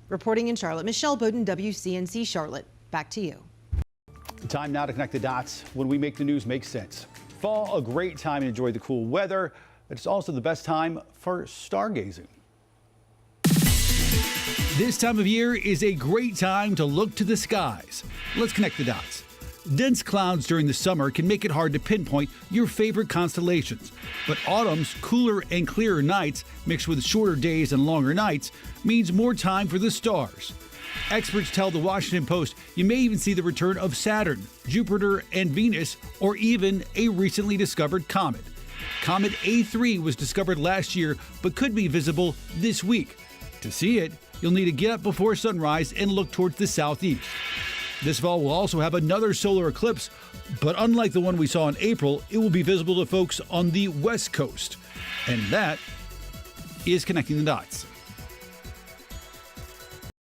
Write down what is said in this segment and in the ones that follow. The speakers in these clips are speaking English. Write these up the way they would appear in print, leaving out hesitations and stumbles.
Reporting in Charlotte, Michelle Bowden, WCNC Charlotte. Back to you. Time now to connect the dots when we make the news make sense. Fall, a great time to enjoy the cool weather, but it's also the best time for stargazing. This time of year is a great time to look to the skies. Let's connect the dots. Dense clouds during the summer can make it hard to pinpoint your favorite constellations, but autumn's cooler and clearer nights mixed with shorter days and longer nights means more time for the stars. Experts tell the Washington Post you may even see the return of Saturn, Jupiter, and Venus, or even a recently discovered comet. Comet A3 was discovered last year but could be visible this week. To see it, you'll need to get up before sunrise and look towards the southeast. This fall will also have another solar eclipse, but unlike the one we saw in April, it will be visible to folks on the West Coast. And that is connecting the dots.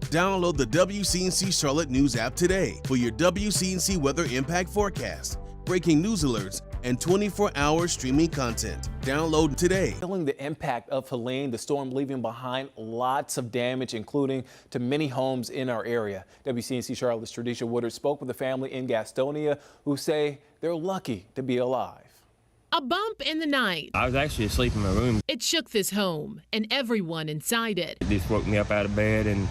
Download the WCNC Charlotte News app today for your WCNC weather impact forecast, breaking news alerts, and 24-hour streaming content. Download today. Feeling the impact of Helene, the storm leaving behind lots of damage, including to many homes in our area. WCNC Charlotte's Tradisha Woodard spoke with a family in Gastonia who say they're lucky to be alive. A bump in the night. I was actually asleep in my room. It shook this home and everyone inside it. It just woke me up out of bed and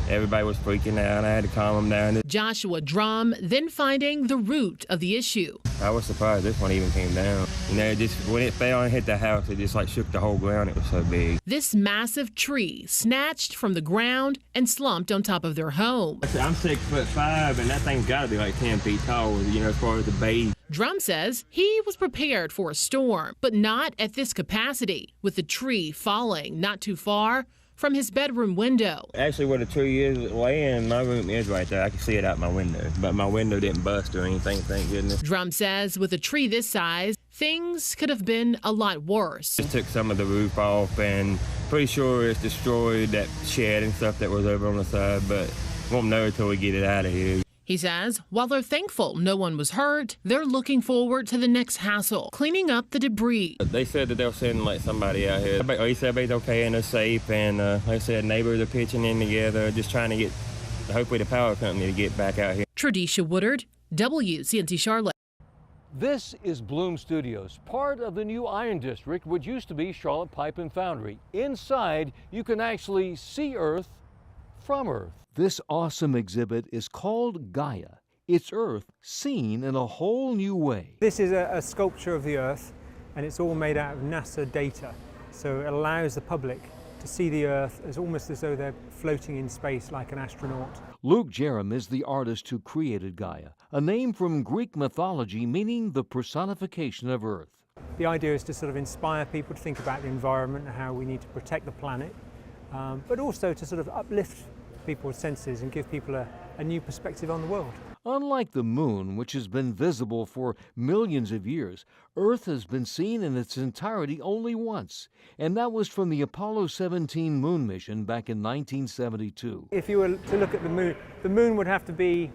everybody was freaking out. I had to calm them down. Joshua Drum then finding the root of the issue. I was surprised this one even came down. You know, just when it fell and hit the house, it just like shook the whole ground. It was so big. This massive tree snatched from the ground and slumped on top of their home. I'm 6'5", and that thing's got to be like 10 feet tall, you know, as far as the base. Drum says he was prepared for a storm, but not at this capacity, with the tree falling not too far from his bedroom window. Actually, where the tree is laying, my room is right there. I can see it out my window, but my window didn't bust or anything, thank goodness. Drum says with a tree this size, things could have been a lot worse. Just took some of the roof off and pretty sure it's destroyed that shed and stuff that was over on the side, but won't know until we get it out of here. He says while they're thankful no one was hurt, they're looking forward to the next hassle, cleaning up the debris. They said that they'll send like somebody out here. He said everybody's okay and they're safe, and like I said, neighbors are pitching in together, just trying to get, hopefully, the power company to get back out here. Tradisha Woodard, WCNC Charlotte. This is Bloom Studios, part of the new Iron District, which used to be Charlotte Pipe and Foundry. Inside, you can actually see Earth from Earth. This awesome exhibit is called Gaia. It's Earth seen in a whole new way. This is a sculpture of the Earth, and it's all made out of NASA data. So it allows the public to see the Earth as almost as though they're floating in space like an astronaut. Luke Jerem is the artist who created Gaia, a name from Greek mythology meaning the personification of Earth. The idea is to sort of inspire people to think about the environment and how we need to protect the planet, but also to sort of uplift people's senses and give people a new perspective on the world. Unlike the moon, which has been visible for millions of years, Earth has been seen in its entirety only once, and that was from the Apollo 17 moon mission back in 1972. If you were to look at the moon would have to be,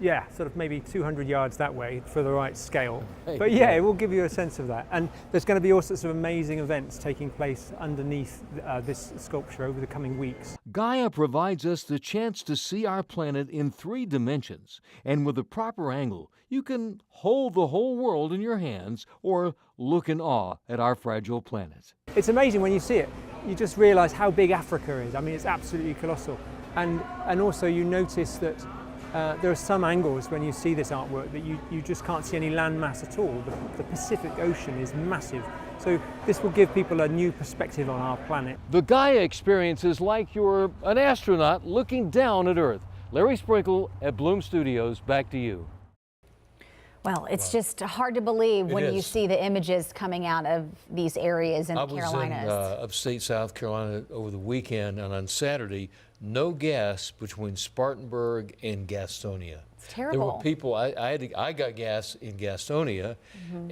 sort of maybe 200 yards that way for the right scale. But yeah, it will give you a sense of that. And there's going to be all sorts of amazing events taking place underneath this sculpture over the coming weeks. Gaia provides us the chance to see our planet in 3 dimensions. And with the proper angle, you can hold the whole world in your hands or look in awe at our fragile planet. It's amazing when you see it. You just realize how big Africa is. I mean, it's absolutely colossal. And also you notice that there are some angles when you see this artwork that you just can't see any land mass at all. The Pacific Ocean is massive. So this will give people a new perspective on our planet. The Gaia experience is like you're an astronaut looking down at Earth. Larry Sprinkle at Bloom Studios, back to you. Well, it's just hard to believe when you see the images coming out of these areas in the Carolinas. I was in upstate South Carolina over the weekend, and on Saturday, no gas between Spartanburg and Gastonia. It's terrible. There were people, I got gas in Gastonia,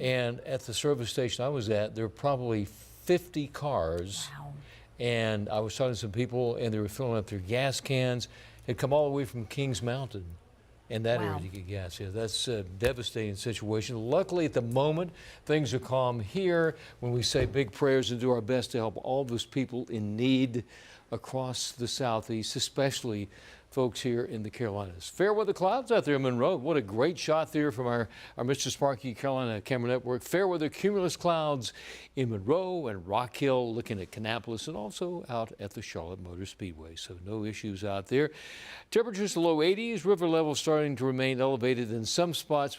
and at the service station I was at, there were probably 50 cars. Wow. And I was talking to some people, and they were filling up their gas cans. Had come all the way from Kings Mountain in that area to get gas. Yeah, that's a devastating situation. Luckily, at the moment, things are calm here when we say big prayers and do our best to help all those people in need. across the southeast, especially folks here in the Carolinas. Fair weather clouds out there in Monroe. What a great shot there from our Mr. Sparky Carolina Camera Network. Fair weather cumulus clouds in Monroe and Rock Hill, looking at Kannapolis and also out at the Charlotte Motor Speedway. So no issues out there. Temperatures low 80s. River levels starting to remain elevated in some spots.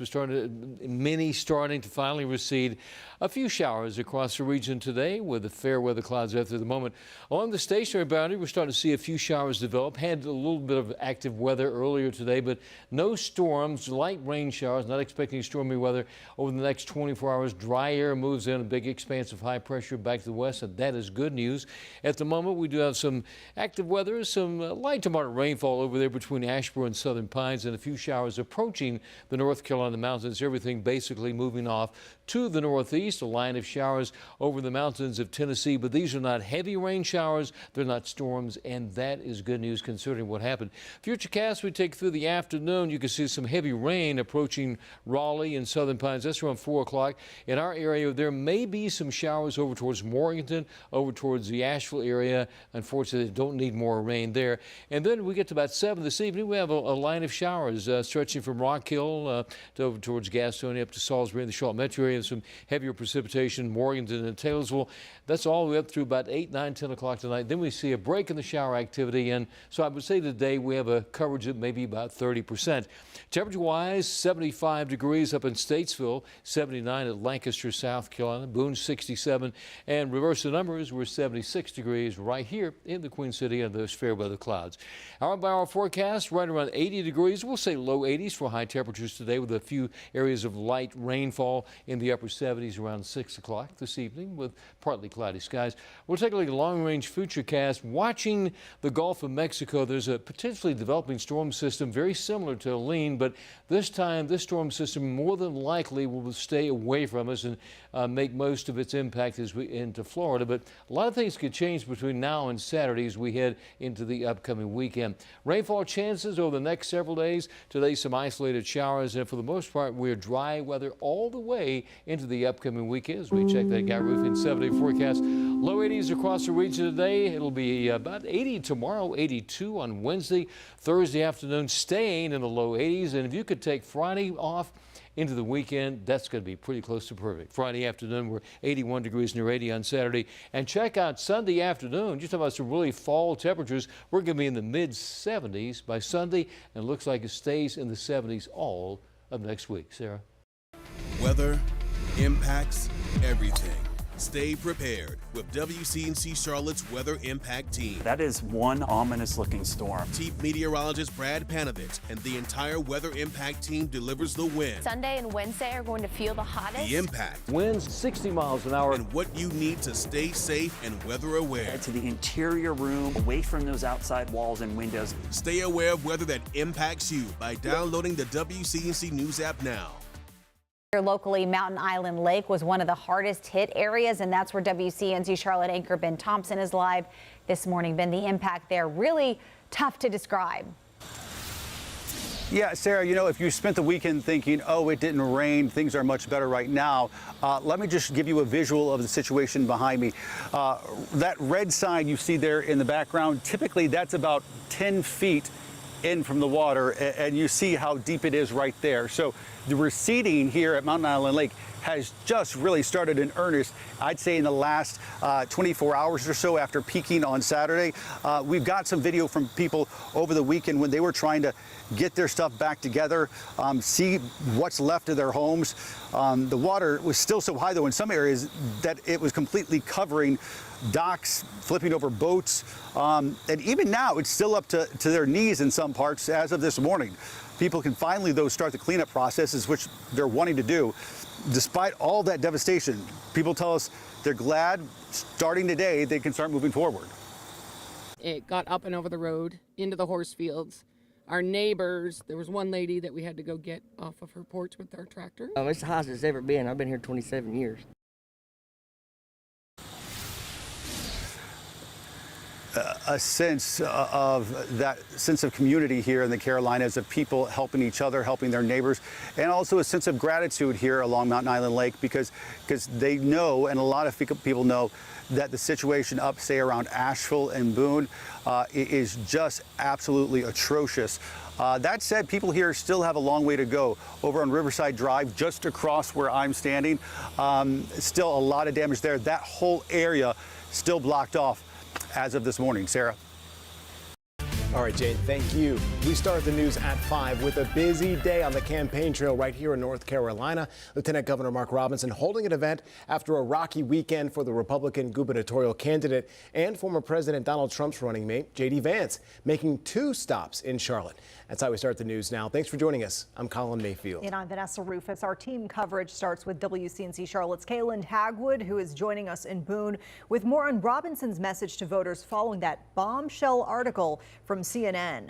Many starting to finally recede. A few showers across the region today with the fair weather clouds after the moment. Along the stationary boundary, we're starting to see a few showers develop. Had a little bit of active weather earlier today, but no storms, light rain showers. Not expecting stormy weather over the next 24 hours. Dry air moves in, a big expanse of high pressure back to the west, and that is good news. At the moment, we do have some active weather, some light to moderate rainfall over there between Asheboro and Southern Pines, and a few showers approaching the North Carolina mountains. Everything basically moving off to the northeast. A line of showers over the mountains of Tennessee, but these are not heavy rain showers. They're not storms, and that is good news considering what happened. Futurecast we take through the afternoon. You can see some heavy rain approaching Raleigh and Southern Pines. That's around 4 o'clock. In our area, there may be some showers over towards Morganton, over towards the Asheville area. Unfortunately, don't need more rain there. And then we get to about 7 this evening. We have a line of showers stretching from Rock Hill to over towards Gastonia up to Salisbury and the Charlotte metro area. Some heavier precipitation, Morganton and Taylorsville. That's all the way up through about 8, 9, 10 o'clock tonight. Then we see a break in the shower activity. And so I would say today we have a coverage of maybe about 30%. Temperature-wise, 75 degrees up in Statesville, 79 at Lancaster, South Carolina, Boone 67, and reverse the numbers, we're 76 degrees right here in the Queen City under those fair weather clouds. Hour-by-hour forecast right around 80 degrees. We'll say low 80s for high temperatures today with a few areas of light rainfall in the upper 70s around 6 o'clock this evening with partly cloudy skies. We'll take a look at long-range futurecast. Watching the Gulf of Mexico, there's a potentially developing storm system very similar to Helene, but this time this storm system more than likely will stay away from us and make most of its impact as we into Florida. But a lot of things could change between now and Saturday as we head into the upcoming weekend. Rainfall chances over the next several days. Today some isolated showers, and for the most part we're dry weather all the way into the upcoming weekend as we check that Gaia Roofing 7-day forecast. Low 80s across the region today. It'll be about 80 tomorrow, 82 on Wednesday. Thursday afternoon staying in the low 80s, and if you could take Friday off into the weekend, that's going to be pretty close to perfect. Friday afternoon, we're 81 degrees near 80 on Saturday. And check out Sunday afternoon. Just about some really fall temperatures. We're going to be in the mid-70s by Sunday, and it looks like it stays in the 70s all of next week. Sarah? Weather impacts everything. Stay prepared with WCNC Charlotte's Weather Impact Team. That is one ominous-looking storm. Chief Meteorologist Brad Panovich and the entire Weather Impact Team delivers the win. Sunday and Wednesday are going to feel the hottest. The impact. Winds 60 miles an hour. And what you need to stay safe and weather aware. Head to the interior room, away from those outside walls and windows. Stay aware of weather that impacts you by downloading the WCNC News app now. Here locally, Mountain Island Lake was one of the hardest hit areas, and that's where WCNC Charlotte anchor Ben Thompson is live this morning. Ben, the impact there really tough to describe. Yeah, Sarah, you know, if you spent the weekend thinking, oh, it didn't rain, things are much better right now, let me just give you a visual of the situation behind me. That red sign you see there in the background, typically that's about 10 feet in from the water, and you see how deep it is right there. So the receding here at Mountain Island Lake has just really started in earnest, I'd say in the last 24 hours or so after peaking on Saturday. We've got some video from people over the weekend when they were trying to get their stuff back together, see what's left of their homes. The water was still so high, though, in some areas that it was completely covering docks, flipping over boats, and even now it's still up to their knees in some parts as of this morning. People can finally, though, start the cleanup processes, which they're wanting to do. Despite all that devastation, people tell us they're glad starting today they can start moving forward. It got up and over the road into the horse fields. Our neighbors, there was one lady that we had to go get off of her porch with our tractor. It's the highest it's ever been. I've been here 27 years. a sense of community here in the Carolinas, of people helping each other, helping their neighbors, and also a sense of gratitude here along Mountain Island Lake because they know, and a lot of people know, that the situation up, say, around Asheville and Boone is just absolutely atrocious. That said, people here still have a long way to go. Over on Riverside Drive, just across where I'm standing, still a lot of damage there. That whole area still blocked off as of this morning. Sarah. All right, Jane, thank you. We start the news at 5 with a busy day on the campaign trail right here in North Carolina. Lieutenant Governor Mark Robinson holding an event after a rocky weekend for the Republican gubernatorial candidate and former President Donald Trump's running mate, J.D. Vance, making 2 stops in Charlotte. That's how we start the news now. Thanks for joining us. I'm Colin Mayfield. And I'm Vanessa Rufus. Our team coverage starts with WCNC Charlotte's Helene Hagwood, who is joining us in Boone with more on Robinson's message to voters following that bombshell article from CNN.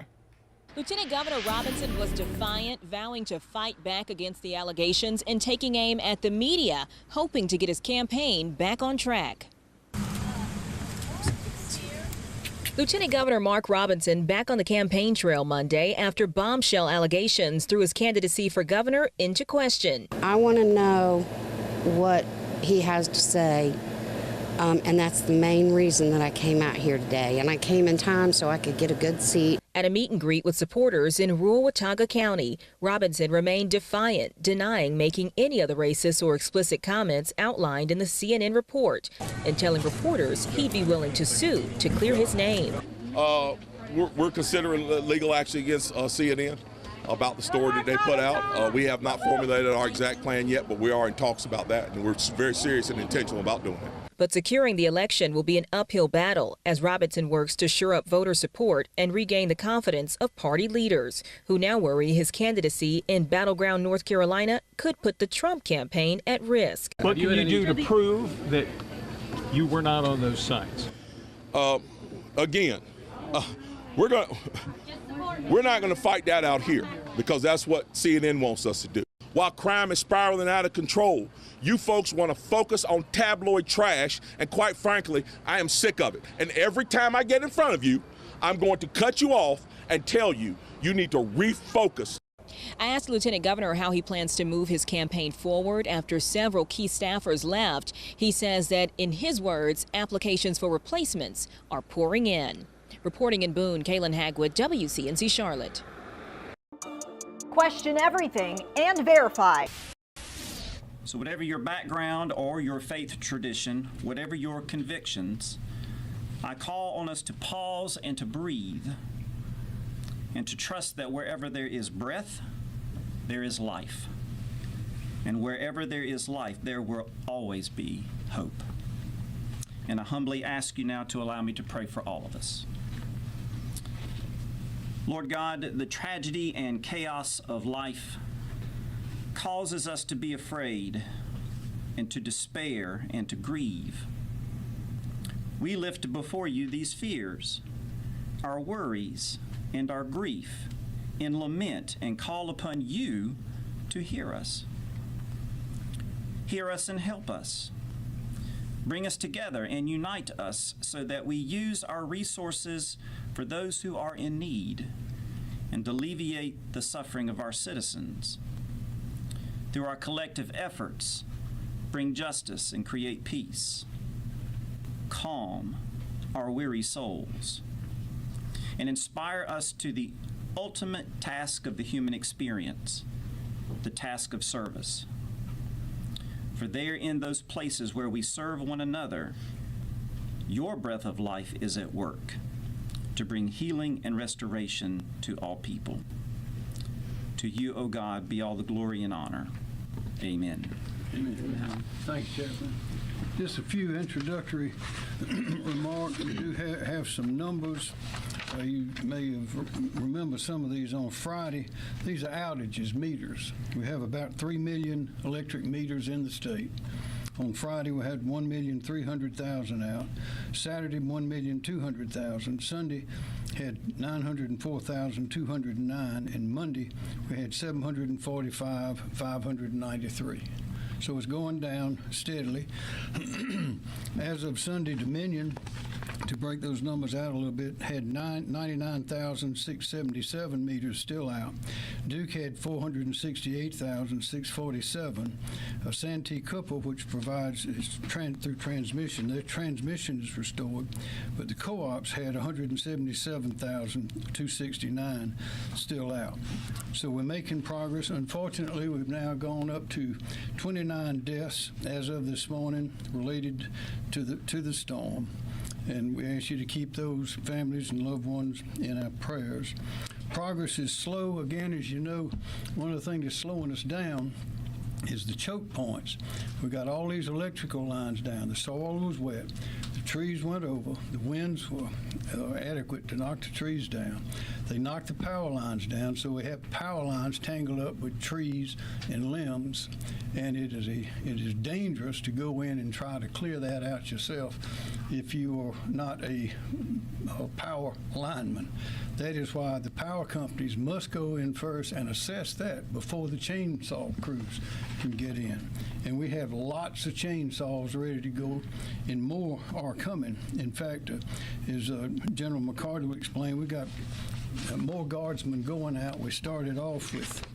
Lieutenant Governor Robinson was defiant, vowing to fight back against the allegations and taking aim at the media, hoping to get his campaign back on track. Lieutenant Governor Mark Robinson back on the campaign trail Monday after bombshell allegations threw his candidacy for governor into question. I want to know what he has to say, and that's the main reason that I came out here today. And I came in time so I could get a good seat. At a meet and greet with supporters in rural Watauga County, Robinson remained defiant, denying making any of the racist or explicit comments outlined in the CNN report, and telling reporters he'd be willing to sue to clear his name. We're considering legal action against CNN about the story that they put out. We have not formulated our exact plan yet, but we are in talks about that, and we're very serious and intentional about doing it. But securing the election will be an uphill battle as Robinson works to shore up voter support and regain the confidence of party leaders, who now worry his candidacy in battleground North Carolina could put the Trump campaign at risk. What can you do to prove that you were not on those sites? Again, we're not going to fight that out here because that's what CNN wants us to do. While crime is spiraling out of control, you folks want to focus on tabloid trash, and quite frankly, I am sick of it. And every time I get in front of you, I'm going to cut you off and tell you, you need to refocus. I asked Lieutenant Governor how he plans to move his campaign forward after several key staffers left. He says that, in his words, applications for replacements are pouring in. Reporting in Boone, Helene Hagwood, WCNC Charlotte. Question everything and verify. So whatever your background or your faith tradition, whatever your convictions, I call on us to pause and to breathe and to trust that wherever there is breath, there is life. And wherever there is life, there will always be hope. And I humbly ask you now to allow me to pray for all of us. Lord God, the tragedy and chaos of life causes us to be afraid and to despair and to grieve. We lift before you these fears, our worries, and our grief in lament and call upon you to hear us. Hear us and help us. Bring us together and unite us so that we use our resources for those who are in need and alleviate the suffering of our citizens. Through our collective efforts, bring justice and create peace. Calm our weary souls and inspire us to the ultimate task of the human experience, the task of service. For there in those places where we serve one another, your breath of life is at work to bring healing and restoration to all people. To you, O God, be all the glory and honor. Amen. Amen. Thank you, Chaplain. Just a few introductory remarks. We do have some numbers. You may have remember some of these on Friday. These are outages, meters. We have about 3 million electric meters in the state. On Friday, we had 1,300,000 out. Saturday, 1,200,000. Sunday had 904,209. And Monday, we had 745,593. So it's going down steadily. As of Sunday, Dominion to break those numbers out a little bit, had 99,677 meters still out. Duke had 468,647. Santee Cooper, which provides through transmission, their transmission is restored, but the co-ops had 177,269 still out. So we're making progress. Unfortunately, we've now gone up to 29 deaths as of this morning related to the storm, and we ask you to keep those families and loved ones in our prayers. Progress is slow. Again, as you know, one of the things that's slowing us down is the choke points. We got all these electrical lines down. The soil was wet. The trees went over. The winds were adequate to knock the trees down. They knocked the power lines down, so we have power lines tangled up with trees and limbs, and it is dangerous to go in and try to clear that out yourself if you are not a power lineman. That is why the power companies must go in first and assess that before the chainsaw crews can get in. And we have lots of chainsaws ready to go, and more are coming. In fact, as General McCarty explained, we got more guardsmen going out. We started off with,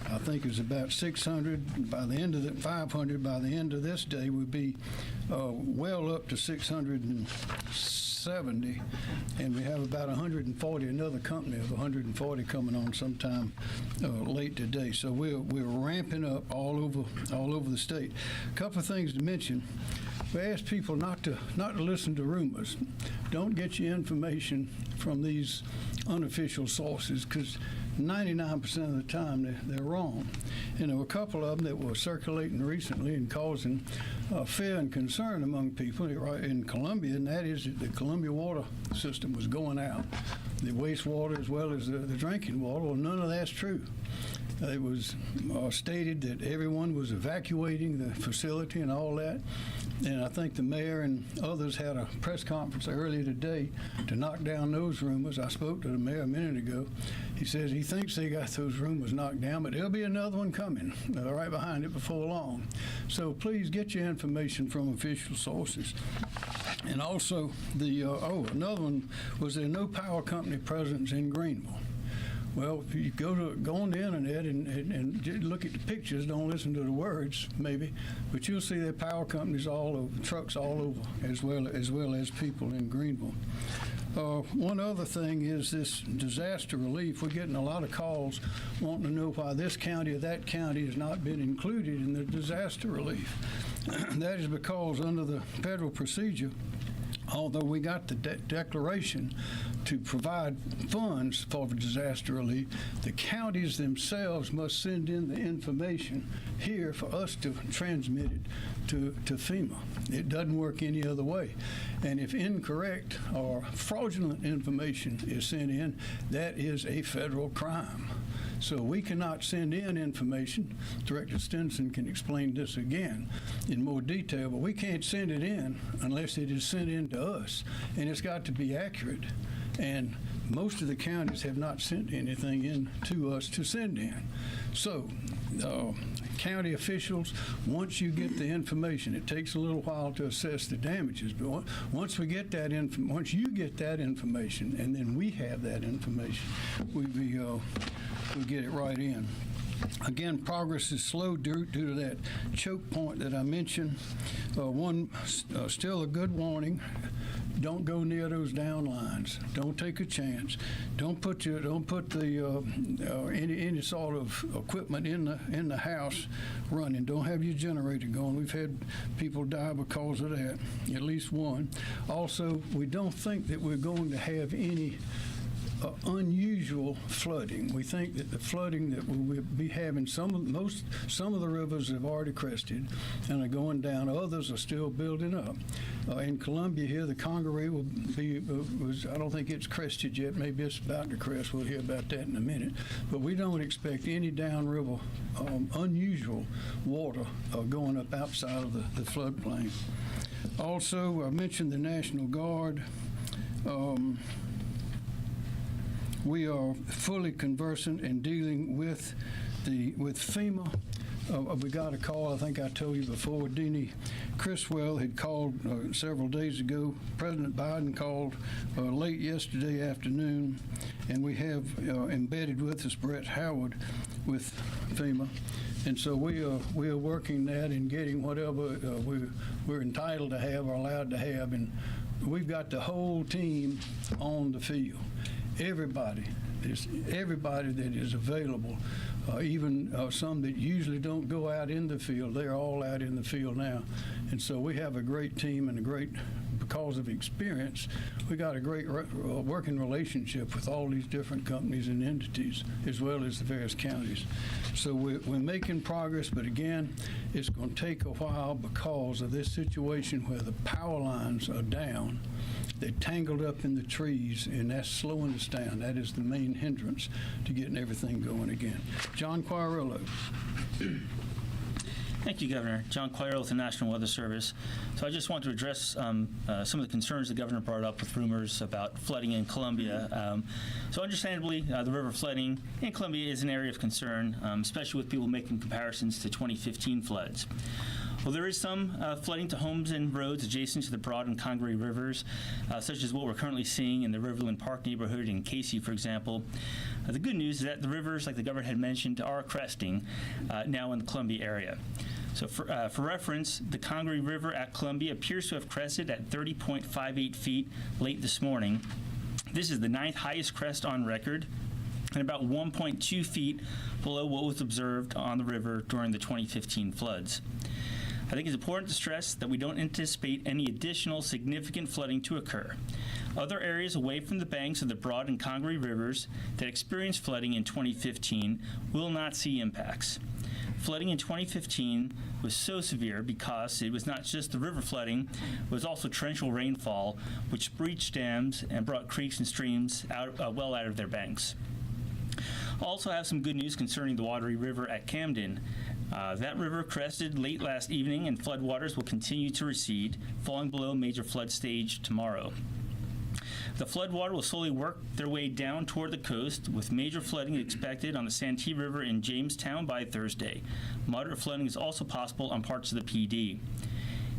I think it was about 600. By the end of 500 by the end of this day, we'll be well up to 670, and we have about 140, another company of 140 coming on sometime late today. So we're ramping up all over the state. A couple of things to mention. We ask people not to listen to rumors. Don't get your information from these unofficial sources, because 99% of the time they're wrong. And there were a couple of them that were circulating recently and causing fear and concern among people in Columbia, and that is that the Columbia water system was going out, the wastewater as well as the drinking water. Well, none of that's true. It was stated that everyone was evacuating the facility and all that. And I think the mayor and others had a press conference earlier today to knock down those rumors. I spoke to the mayor a minute ago. He says he thinks they got those rumors knocked down, but there'll be another one coming right behind it before long. So please get your information from official sources. And also, another one was there no power company presence in Greenville. Well, if you go on the internet and look at the pictures, don't listen to the words, maybe, but you'll see there are power companies all over, trucks all over, as well as people in Greenville. One other thing is this disaster relief. We're getting a lot of calls wanting to know why this county or that county has not been included in the disaster relief. That is because under the federal procedure, although we got the declaration to provide funds for disaster relief, the counties themselves must send in the information here for us to transmit it to FEMA. It doesn't work any other way. And if incorrect or fraudulent information is sent in, that is a federal crime. So we cannot send in information. Director Stinson can explain this again in more detail, but we can't send it in unless it is sent in to us, and it's got to be accurate. And most of the counties have not sent anything in to us to send in. So county officials, once you get the information, it takes a little while to assess the damages, but once we get that once you get that information, and then we have that information, we get it right in. Again, progress is slow due to that choke point that I mentioned. Still a good warning. Don't go near those down lines. Don't take a chance. Don't put any sort of equipment in the house running. Don't have your generator going. We've had people die because of that, at least one. Also, we don't think that we're going to have any unusual flooding. We think that the flooding that we'll be having, some of the rivers have already crested and are going down. Others are still building up. In Columbia here, the Congaree will be, I don't think it's crested yet. Maybe it's about to crest. We'll hear about that in a minute. But we don't expect any downriver unusual water going up outside of the floodplain. Also, I mentioned the National Guard. We are fully conversant in dealing with FEMA. we got a call, I think I told you before, Deanie Criswell had called several days ago. President Biden called late yesterday afternoon, and we have embedded with us Brett Howard with FEMA. And so we are working that and getting whatever we're entitled to have or allowed to have. And we've got the whole team on the field. Everybody that is available, even some that usually don't go out in the field, they're all out in the field now. And so we have a great team and because of experience, we got a great working relationship with all these different companies and entities, as well as the various counties. So we're making progress, but again, it's going to take a while because of this situation where the power lines are down. They're tangled up in the trees, and that's slowing us down. That is the main hindrance to getting everything going again. John Quarillo. Thank you, Governor. John Quarillo with the National Weather Service. So I just want to address some of the concerns the governor brought up with rumors about flooding in Columbia. So understandably, the river flooding in Columbia is an area of concern, especially with people making comparisons to 2015 floods. Well, there is some flooding to homes and roads adjacent to the Broad and Congaree rivers, such as what we're currently seeing in the Riverland Park neighborhood in Casey, for example. The good news is that the rivers, like the governor had mentioned, are cresting now in the Columbia area. So for reference, the Congaree River at Columbia appears to have crested at 30.58 feet late this morning. This is the 9th highest crest on record, and about 1.2 feet below what was observed on the river during the 2015 floods. I think it's important to stress that we don't anticipate any additional significant flooding to occur. Other areas away from the banks of the Broad and Congaree rivers that experienced flooding in 2015 will not see impacts. Flooding in 2015 was so severe because it was not just the river flooding, it was also torrential rainfall, which breached dams and brought creeks and streams well out of their banks. I also have some good news concerning the Wateree River at Camden. That river crested late last evening, and floodwaters will continue to recede, falling below major flood stage tomorrow. The floodwater will slowly work their way down toward the coast, with major flooding expected on the Santee River in Jamestown by Thursday. Moderate flooding is also possible on parts of the PD.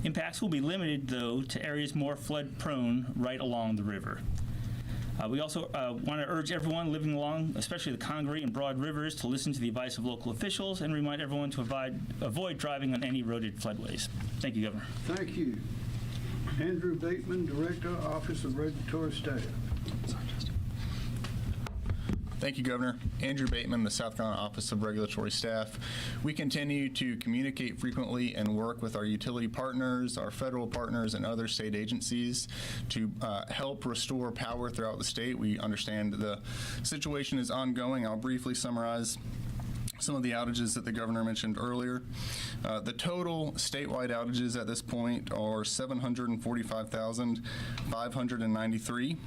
Impacts will be limited, though, to areas more flood-prone right along the river. We also want to urge everyone living along, especially the Congaree and Broad rivers, to listen to the advice of local officials and remind everyone to avoid driving on any eroded floodways. Thank you, Governor. Thank you. Andrew Bateman, Director, Office of Regulatory Staff. Thank you, Governor. Andrew Bateman, the South Carolina Office of Regulatory Staff. We continue to communicate frequently and work with our utility partners, our federal partners, and other state agencies to help restore power throughout the state. We understand the situation is ongoing. I'll briefly summarize some of the outages that the governor mentioned earlier. The total statewide outages at this point are 745,593.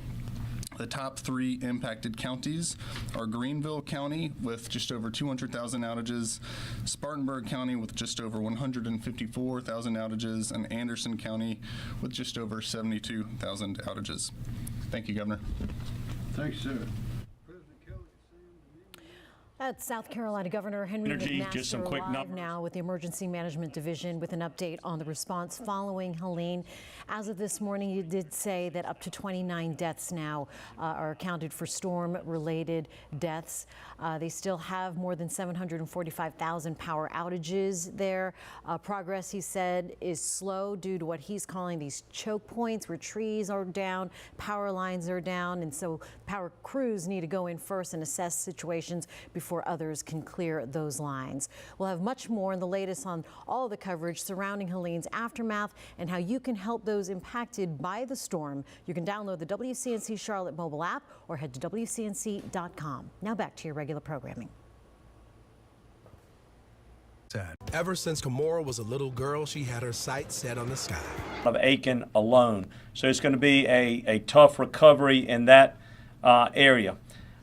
The top 3 impacted counties are Greenville County with just over 200,000 outages, Spartanburg County with just over 154,000 outages, and Anderson County with just over 72,000 outages. Thank you, Governor. Thanks, sir. That's South Carolina Governor Henry McMaster live now with the Emergency Management Division with an update on the response following Helene. As of this morning, you did say that up to 29 deaths now are accounted for storm-related deaths. They still have more than 745,000 power outages there. Progress, he said, is slow due to what he's calling these choke points where trees are down, power lines are down, and so power crews need to go in first and assess situations before others can clear those lines. We'll have much more in the latest on all of the coverage surrounding Helene's aftermath and how you can help those impacted by the storm. You can download the WCNC Charlotte mobile app or head to WCNC.com. Now back to your regular programming. Ever since Kimora was a little girl, she had her sights set on the sky. Of Aiken alone. So it's going to be a tough recovery in that area.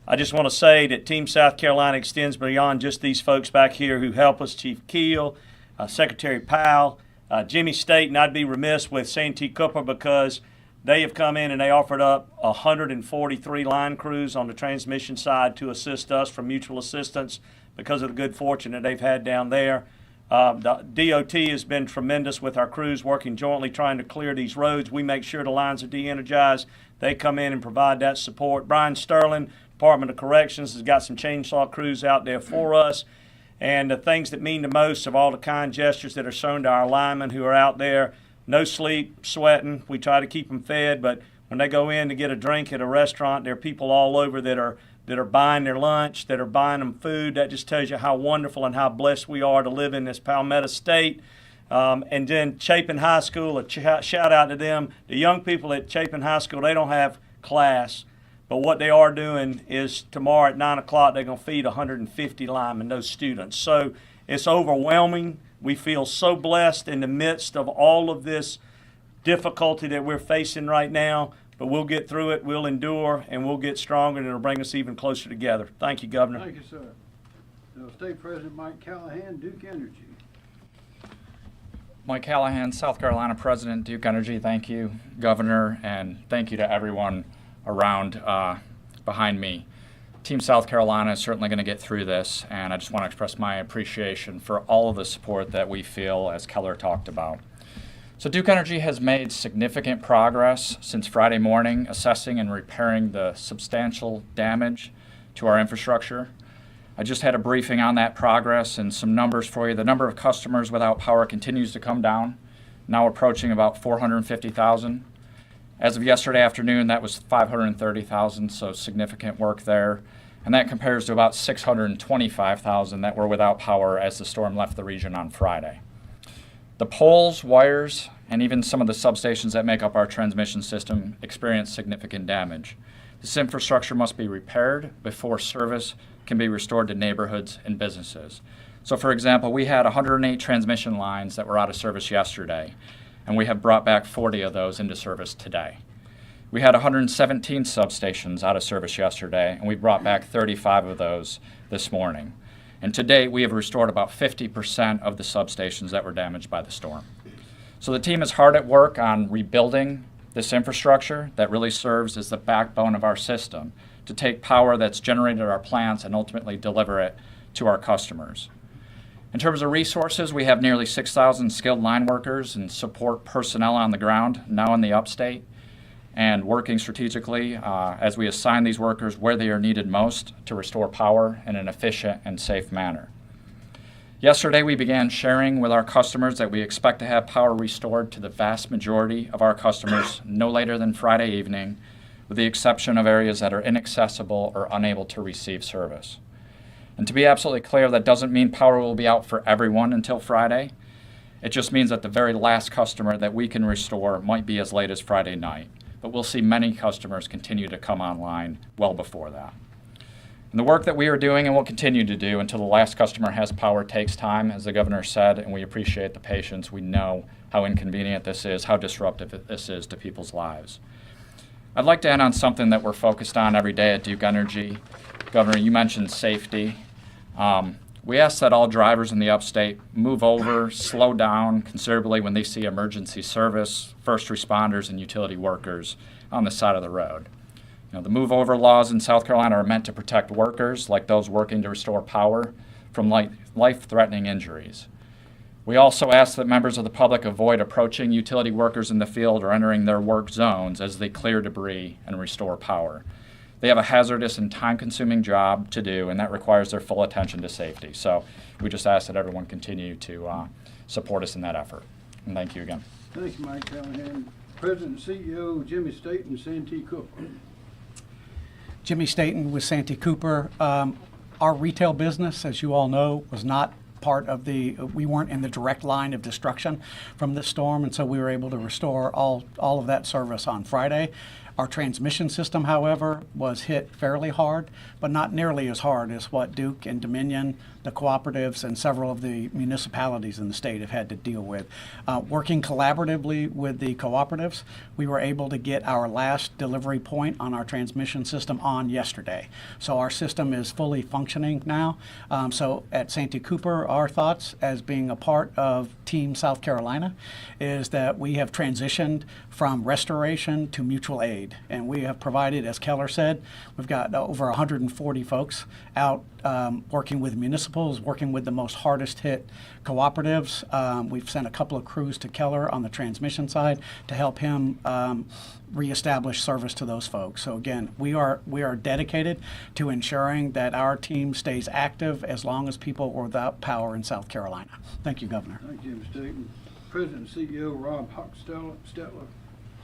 I just want to say that Team South Carolina extends beyond just these folks back here who help us, Chief Keel, Secretary Powell, Jimmy State, and I'd be remiss with Santee Cooper because they have come in and they offered up 143 line crews on the transmission side to assist us for mutual assistance because of the good fortune that they've had down there. The DOT has been tremendous with our crews working jointly trying to clear these roads. We make sure the lines are de-energized. They come in and provide that support. Brian Sterling, Department of Corrections, has got some chainsaw crews out there for us. And the things that mean the most of all the kind gestures that are shown to our linemen who are out there, no sleep, sweating. We try to keep them fed, but when they go in to get a drink at a restaurant, there are people all over that are buying their lunch, that are buying them food. That just tells you how wonderful and how blessed we are to live in this Palmetto State. And then Chapin High School, a shout out to them. The young people at Chapin High School, they don't have class. But what they are doing is tomorrow at 9 o'clock, they're going to feed 150 linemen, those students. So it's overwhelming. We feel so blessed in the midst of all of this difficulty that we're facing right now. But we'll get through it, we'll endure, and we'll get stronger, and it'll bring us even closer together. Thank you, Governor. Thank you, sir. State President Mike Callahan, Duke Energy. Mike Callahan, South Carolina President, Duke Energy. Thank you, Governor, and thank you to everyone around behind me. Team South Carolina is certainly going to get through this, and I just want to express my appreciation for all of the support that we feel, as Keller talked about. So Duke Energy has made significant progress since Friday morning, assessing and repairing the substantial damage to our infrastructure. I just had a briefing on that progress and some numbers for you. The number of customers without power continues to come down, now approaching about 450,000. As of yesterday afternoon, that was 530,000, so significant work there. And that compares to about 625,000 that were without power as the storm left the region on Friday. The poles, wires, and even some of the substations that make up our transmission system experienced significant damage. This infrastructure must be repaired before service can be restored to neighborhoods and businesses. So for example, we had 108 transmission lines that were out of service yesterday, and we have brought back 40 of those into service today. We had 117 substations out of service yesterday, and we brought back 35 of those this morning. And to date, we have restored about 50% of the substations that were damaged by the storm. So the team is hard at work on rebuilding this infrastructure that really serves as the backbone of our system to take power that's generated at our plants and ultimately deliver it to our customers. In terms of resources, we have nearly 6,000 skilled line workers and support personnel on the ground now in the upstate and working strategically as we assign these workers where they are needed most to restore power in an efficient and safe manner. Yesterday, we began sharing with our customers that we expect to have power restored to the vast majority of our customers no later than Friday evening, with the exception of areas that are inaccessible or unable to receive service. And to be absolutely clear, that doesn't mean power will be out for everyone until Friday. It just means that the very last customer that we can restore might be as late as Friday night. But we'll see many customers continue to come online well before that. And the work that we are doing and will continue to do until the last customer has power takes time, as the governor said, and we appreciate the patience. We know how inconvenient this is, how disruptive this is to people's lives. I'd like to end on something that we're focused on every day at Duke Energy. Governor, you mentioned safety. We ask that all drivers in the upstate move over, slow down considerably when they see emergency service, first responders, and utility workers on the side of the road. The move over laws in South Carolina are meant to protect workers, like those working to restore power, from life-threatening injuries. We also ask that members of the public avoid approaching utility workers in the field or entering their work zones as they clear debris and restore power. They have a hazardous and time-consuming job to do, and that requires their full attention to safety. So we just ask that everyone continue to support us in that effort. And thank you again. Thank you, Mike Callahan. President and CEO Jimmy Staten, Santee Cooper. Jimmy Staten with Santee Cooper. Our retail business, as you all know, was not part of we weren't in the direct line of destruction from this storm, and so we were able to restore all of that service on Friday. Our transmission system, however, was hit fairly hard, but not nearly as hard as what Duke and Dominion, the cooperatives, and several of the municipalities in the state have had to deal with. Working collaboratively with the cooperatives, we were able to get our last delivery point on our transmission system on yesterday. So our system is fully functioning now. So at Santee Cooper, our thoughts as being a part of Team South Carolina is that we have transitioned from restoration to mutual aid. need. And we have provided, as Keller said, we've got over 140 folks out working with municipals, working with the most hardest hit cooperatives. We've sent a couple of crews to Keller on the transmission side to help him reestablish service to those folks. So again, we are dedicated to ensuring that our team stays active as long as people are without power in South Carolina. Thank you, Governor. Thank you, Mr. Staten. President and CEO Rob Hochstetler,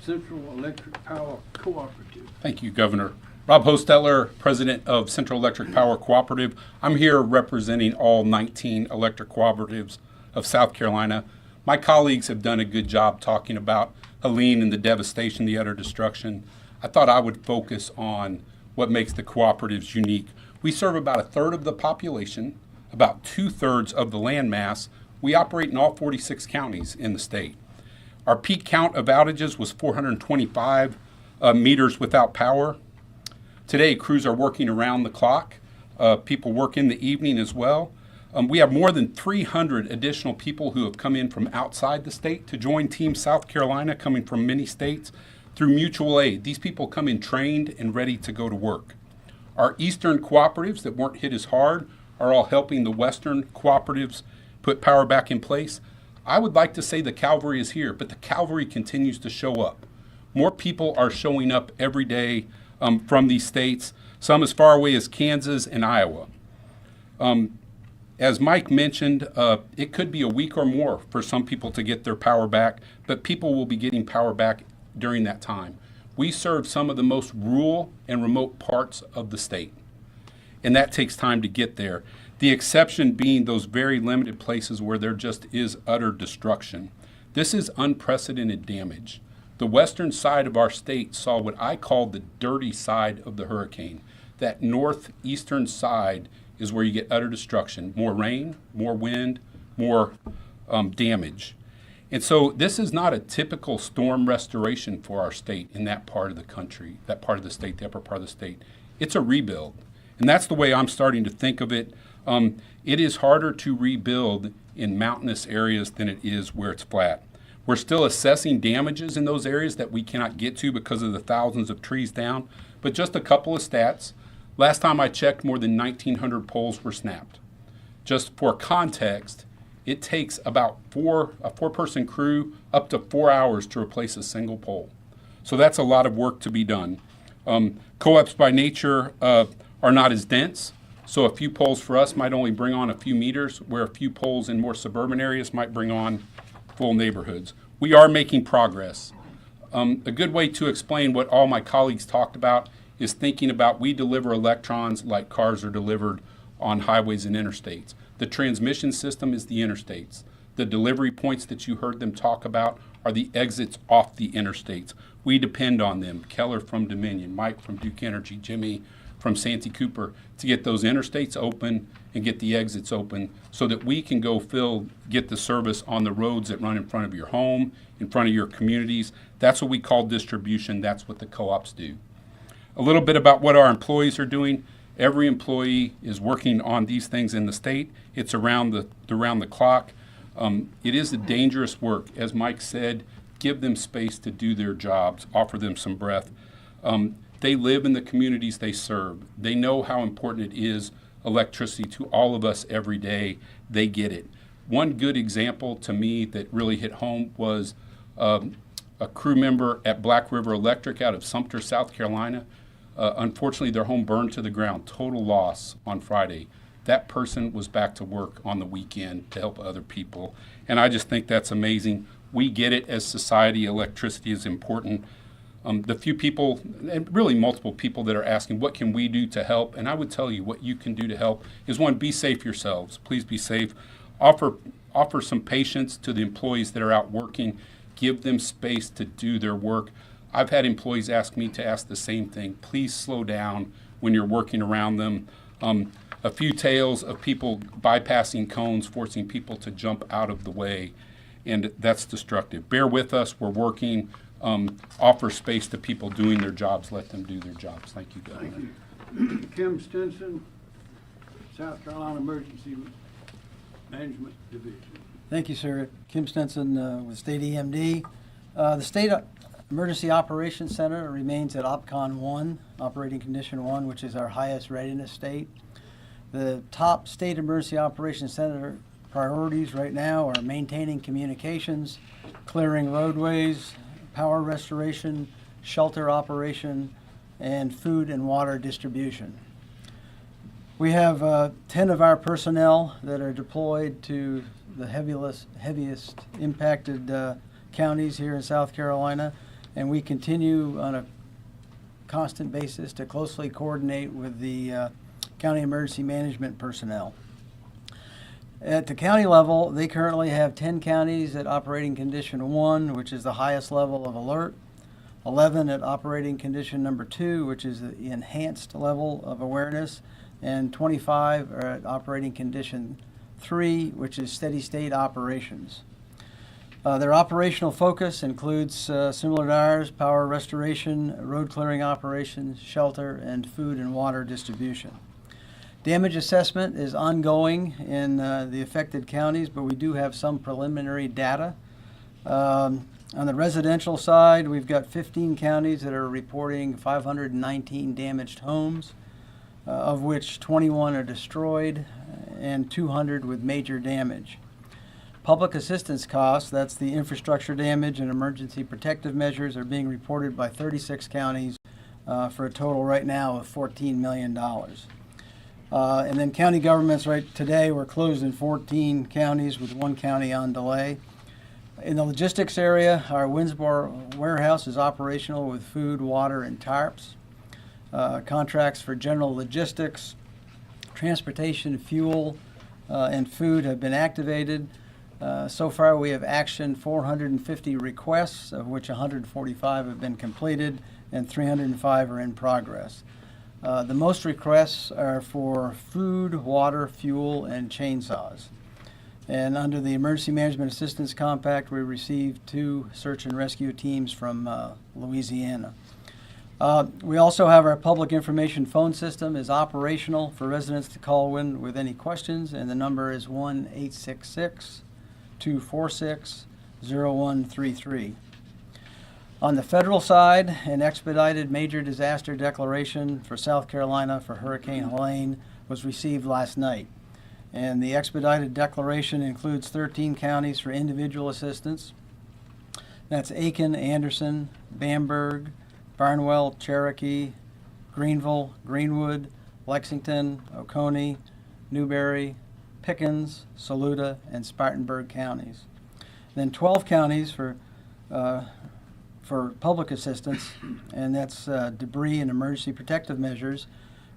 Central Electric Power Cooperative. Thank you, Governor. Rob Hostetler, President of Central Electric Power Cooperative. I'm here representing all 19 electric cooperatives of South Carolina. My colleagues have done a good job talking about Helene and the devastation, the utter destruction. I thought I would focus on what makes the cooperatives unique. We serve about a third of the population, about 2/3 of the land mass. We operate in all 46 counties in the state. Our peak count of outages was 425 meters without power. Today, crews are working around the clock. People work in the evening as well. We have more than 300 additional people who have come in from outside the state to join Team South Carolina, coming from many states, through mutual aid. These people come in trained and ready to go to work. Our eastern cooperatives that weren't hit as hard are all helping the western cooperatives put power back in place. I would like to say the cavalry is here, but the cavalry continues to show up. More people are showing up every day from these states, some as far away as Kansas and Iowa. As Mike mentioned, it could be a week or more for some people to get their power back, but people will be getting power back during that time. We serve some of the most rural and remote parts of the state, and that takes time to get there. The exception being those very limited places where there just is utter destruction. This is unprecedented damage. The western side of our state saw what I call the dirty side of the hurricane. That northeastern side is where you get utter destruction. More rain, more wind, more damage. And so this is not a typical storm restoration for our state in that part of the country, that part of the state, the upper part of the state. It's a rebuild. And that's the way I'm starting to think of it. It is harder to rebuild in mountainous areas than it is where it's flat. We're still assessing damages in those areas that we cannot get to because of the thousands of trees down. But just a couple of stats. Last time I checked, more than 1,900 poles were snapped. Just for context, it takes about a four-person crew up to 4 hours to replace a single pole. So that's a lot of work to be done. Co-ops by nature are not as dense, so a few poles for us might only bring on a few meters, where a few poles in more suburban areas might bring on full neighborhoods. We are making progress. A good way to explain what all my colleagues talked about is thinking about we deliver electrons like cars are delivered on highways and interstates. The transmission system is the interstates. The delivery points that you heard them talk about are the exits off the interstates. We depend on them, Keller from Dominion, Mike from Duke Energy, Jimmy from Santee Cooper, to get those interstates open and get the exits open so that we can go get the service on the roads that run in front of your home, in front of your communities. That's what we call distribution. That's what the co-ops do. A little bit about what our employees are doing. Every employee is working on these things in the state. It's around the clock. It is a dangerous work. As Mike said, give them space to do their jobs, offer them some breath. They live in the communities they serve. They know how important it is, electricity, to all of us every day. They get it. One good example to me that really hit home was a crew member at Black River Electric out of Sumter, South Carolina. Unfortunately, their home burned to the ground, total loss on Friday. That person was back to work on the weekend to help other people. And I just think that's amazing. We get it as society, electricity is important. The few people, and really multiple people that are asking, what can we do to help? And I would tell you what you can do to help is, one, be safe yourselves. Please be safe. Offer some patience to the employees that are out working. Give them space to do their work. I've had employees ask me to ask the same thing. Please slow down when you're working around them. A few tales of people bypassing cones, forcing people to jump out of the way, and that's destructive. Bear with us. We're working. Offer space to people doing their jobs. Let them do their jobs. Thank you, Governor. Thank you. Kim Stinson, South Carolina Emergency Management Division. Thank you, sir. Kim Stinson with State EMD. The state Emergency Operations Center remains at OPCON 1, Operating Condition 1, which is our highest readiness state. The top State Emergency Operations Center priorities right now are maintaining communications, clearing roadways, power restoration, shelter operation, and food and water distribution. We have 10 of our personnel that are deployed to the heaviest impacted counties here in South Carolina, and we continue on a constant basis to closely coordinate with the county emergency management personnel. At the county level, they currently have 10 counties at operating condition 1, which is the highest level of alert, 11 at operating condition number 2, which is the enhanced level of awareness, and 25 are at operating condition 3, which is steady state operations. Their operational focus includes, similar to ours, power restoration, road clearing operations, shelter, and food and water distribution. Damage assessment is ongoing in the affected counties, but we do have some preliminary data. On the residential side, we've got 15 counties that are reporting 519 damaged homes, of which 21 are destroyed and 200 with major damage. Public assistance costs, that's the infrastructure damage and emergency protective measures, are being reported by 36 counties for a total right now of $14 million. And then county governments, right today, we're closed in 14 counties with 1 county on delay. In the logistics area, our Winsboro warehouse is operational with food, water, and tarps. Contracts for general logistics, transportation, fuel, and food have been activated. So far, we have actioned 450 requests, of which 145 have been completed and 305 are in progress. The most requests are for food, water, fuel, and chainsaws. And under the Emergency Management Assistance Compact, we received 2 search and rescue teams from Louisiana. We also have our public information phone system is operational for residents to call in with any questions, and the number is 1-866-246-0133. On the federal side, an expedited major disaster declaration for South Carolina for Hurricane Helene was received last night. And the expedited declaration includes 13 counties for individual assistance. That's Aiken, Anderson, Bamberg, Barnwell, Cherokee, Greenville, Greenwood, Lexington, Oconee, Newberry, Pickens, Saluda, and Spartanburg counties. Then 12 counties for public assistance, and that's debris and emergency protective measures,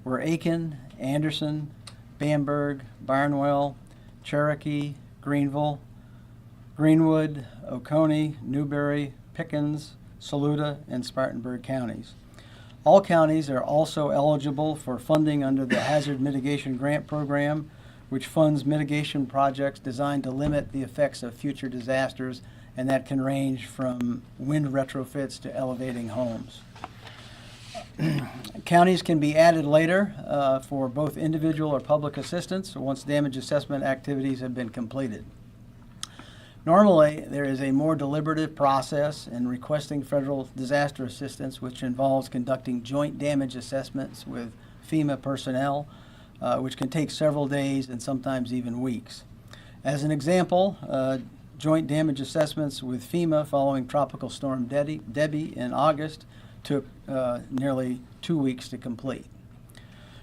were Aiken, Anderson, Bamberg, Barnwell, Cherokee, Greenville, Greenwood, Oconee, Newberry, Pickens, Saluda, and Spartanburg counties. All counties are also eligible for funding under the Hazard Mitigation Grant Program, which funds mitigation projects designed to limit the effects of future disasters, and that can range from wind retrofits to elevating homes. Counties can be added later for both individual or public assistance once damage assessment activities have been completed. Normally, there is a more deliberative process in requesting federal disaster assistance, which involves conducting joint damage assessments with FEMA personnel, which can take several days and sometimes even weeks. As an example, joint damage assessments with FEMA following Tropical Storm Debbie in August took nearly 2 weeks to complete.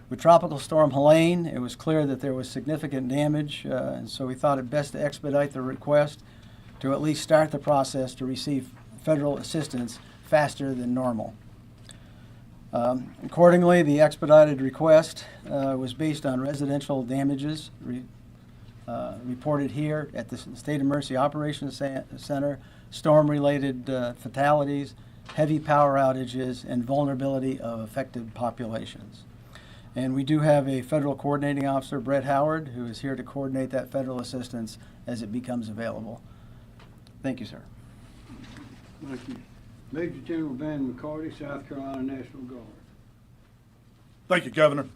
With Tropical Storm Helene, it was clear that there was significant damage, and so we thought it best to expedite the request to at least start the process to receive federal assistance faster than normal. Accordingly, the expedited request was based on residential damages reported here at the State Emergency Operations Center, storm-related fatalities, heavy power outages, and vulnerability of affected populations. And we do have a federal coordinating officer, Brett Howard, who is here to coordinate that federal assistance as it becomes available. Thank you, sir. Thank you. Major General Van McCarty, South Carolina National Guard. Thank you, Governor.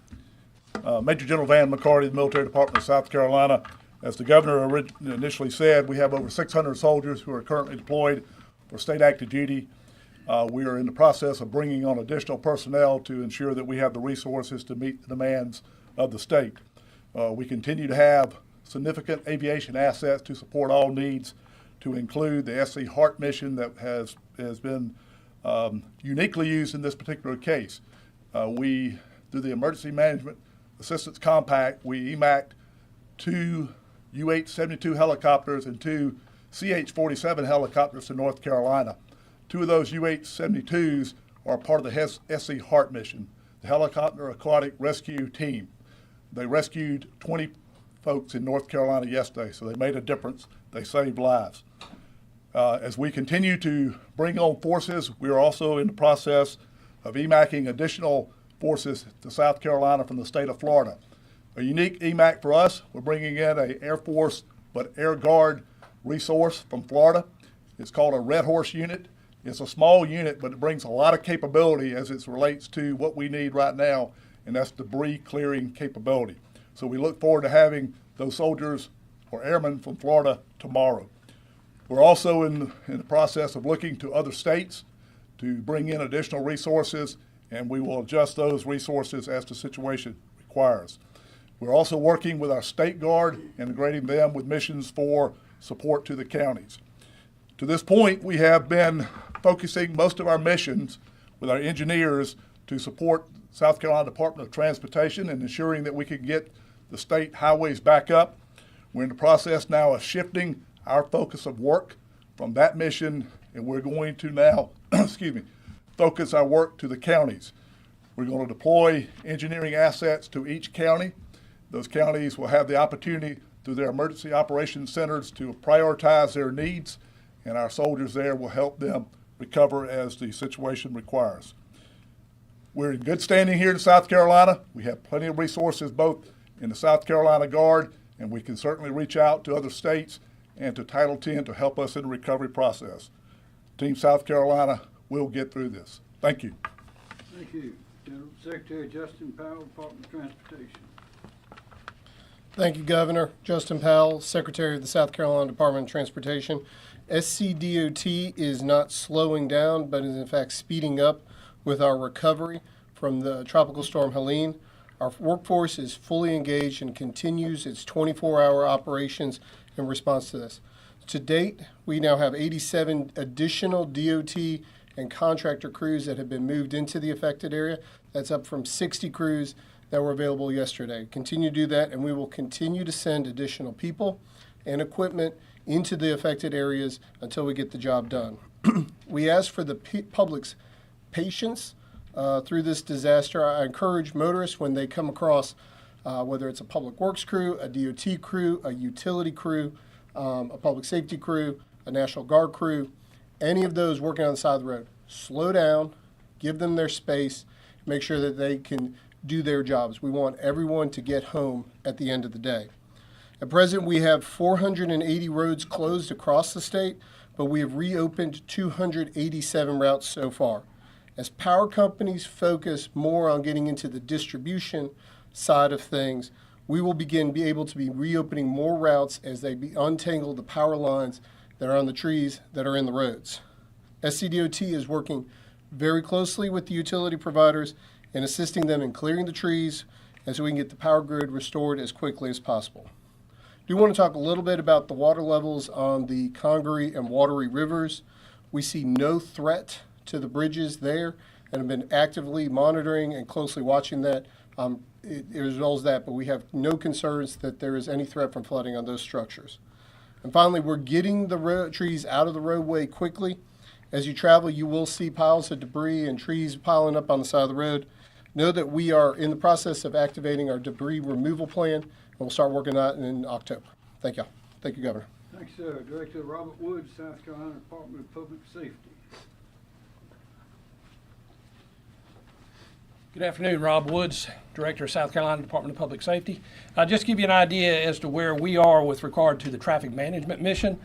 Major General Van McCarty, the Military Department of South Carolina. As the Governor initially said, we have over 600 soldiers who are currently deployed for state active duty. We are in the process of bringing on additional personnel to ensure that we have the resources to meet the demands of the state. We continue to have significant aviation assets to support all needs, to include the SC Heart mission that has been uniquely used in this particular case. We, through the Emergency Management Assistance Compact, we EMAC'd 2 UH-72 helicopters and 2 CH-47 helicopters to North Carolina. 2 of those UH-72s are part of the SC Heart mission, the Helicopter Aquatic Rescue Team. They rescued 20 folks in North Carolina yesterday, so they made a difference. They saved lives. As we continue to bring on forces, we are also in the process of EMACing additional forces to South Carolina from the state of Florida. A unique EMAC for us, we're bringing in an Air Force but Air Guard resource from Florida. It's called a Red Horse unit. It's a small unit, but it brings a lot of capability as it relates to what we need right now, and that's debris clearing capability. So we look forward to having those soldiers or airmen from Florida tomorrow. We're also in the process of looking to other states to bring in additional resources, and we will adjust those resources as the situation requires. We're also working with our state guard, integrating them with missions for support to the counties. To this point, we have been focusing most of our missions with our engineers to support South Carolina Department of Transportation and ensuring that we can get the state highways back up. We're in the process now of shifting our focus of work from that mission, and we're going to now, focus our work to the counties. We're going to deploy engineering assets to each county. Those counties will have the opportunity through their emergency operations centers to prioritize their needs, and our soldiers there will help them recover as the situation requires. We're in good standing here in South Carolina. We have plenty of resources both in the South Carolina Guard, and we can certainly reach out to other states and to Title X to help us in the recovery process. Team South Carolina will get through this. Thank you. Thank you. General Secretary Justin Powell, Department of Transportation. Thank you, Governor. Justin Powell, Secretary of the South Carolina Department of Transportation. SCDOT is not slowing down, but is in fact speeding up with our recovery from the Tropical Storm Helene. Our workforce is fully engaged and continues its 24-hour operations in response to this. To date, we now have 87 additional DOT and contractor crews that have been moved into the affected area. That's up from 60 crews that were available yesterday. Continue to do that, and we will continue to send additional people and equipment into the affected areas until we get the job done. We ask for the public's patience through this disaster. I encourage motorists when they come across, whether it's a public works crew, a DOT crew, a utility crew, a public safety crew, a National Guard crew, any of those working on the side of the road, slow down, give them their space, make sure that they can do their jobs. We want everyone to get home at the end of the day. At present, we have 480 roads closed across the state, but we have reopened 287 routes so far. As power companies focus more on getting into the distribution side of things, we will be able to be reopening more routes as they untangle the power lines that are on the trees that are in the roads. SCDOT is working very closely with the utility providers and assisting them in clearing the trees so we can get the power grid restored as quickly as possible. I do want to talk a little bit about the water levels on the Congaree and Wateree rivers. We see no threat to the bridges there and have been actively monitoring and closely watching that. It resolves that, but we have no concerns that there is any threat from flooding on those structures. And finally, we're getting the trees out of the roadway quickly. As you travel, you will see piles of debris and trees piling up on the side of the road. Know that we are in the process of activating our debris removal plan, and we'll start working on it in October. Thank you. Thank you, Governor. Thanks, sir. Director Robert Woods, South Carolina Department of Public Safety. Good afternoon, Rob Woods, Director of South Carolina Department of Public Safety. I'll just give you an idea as to where we are with regard to the traffic management mission.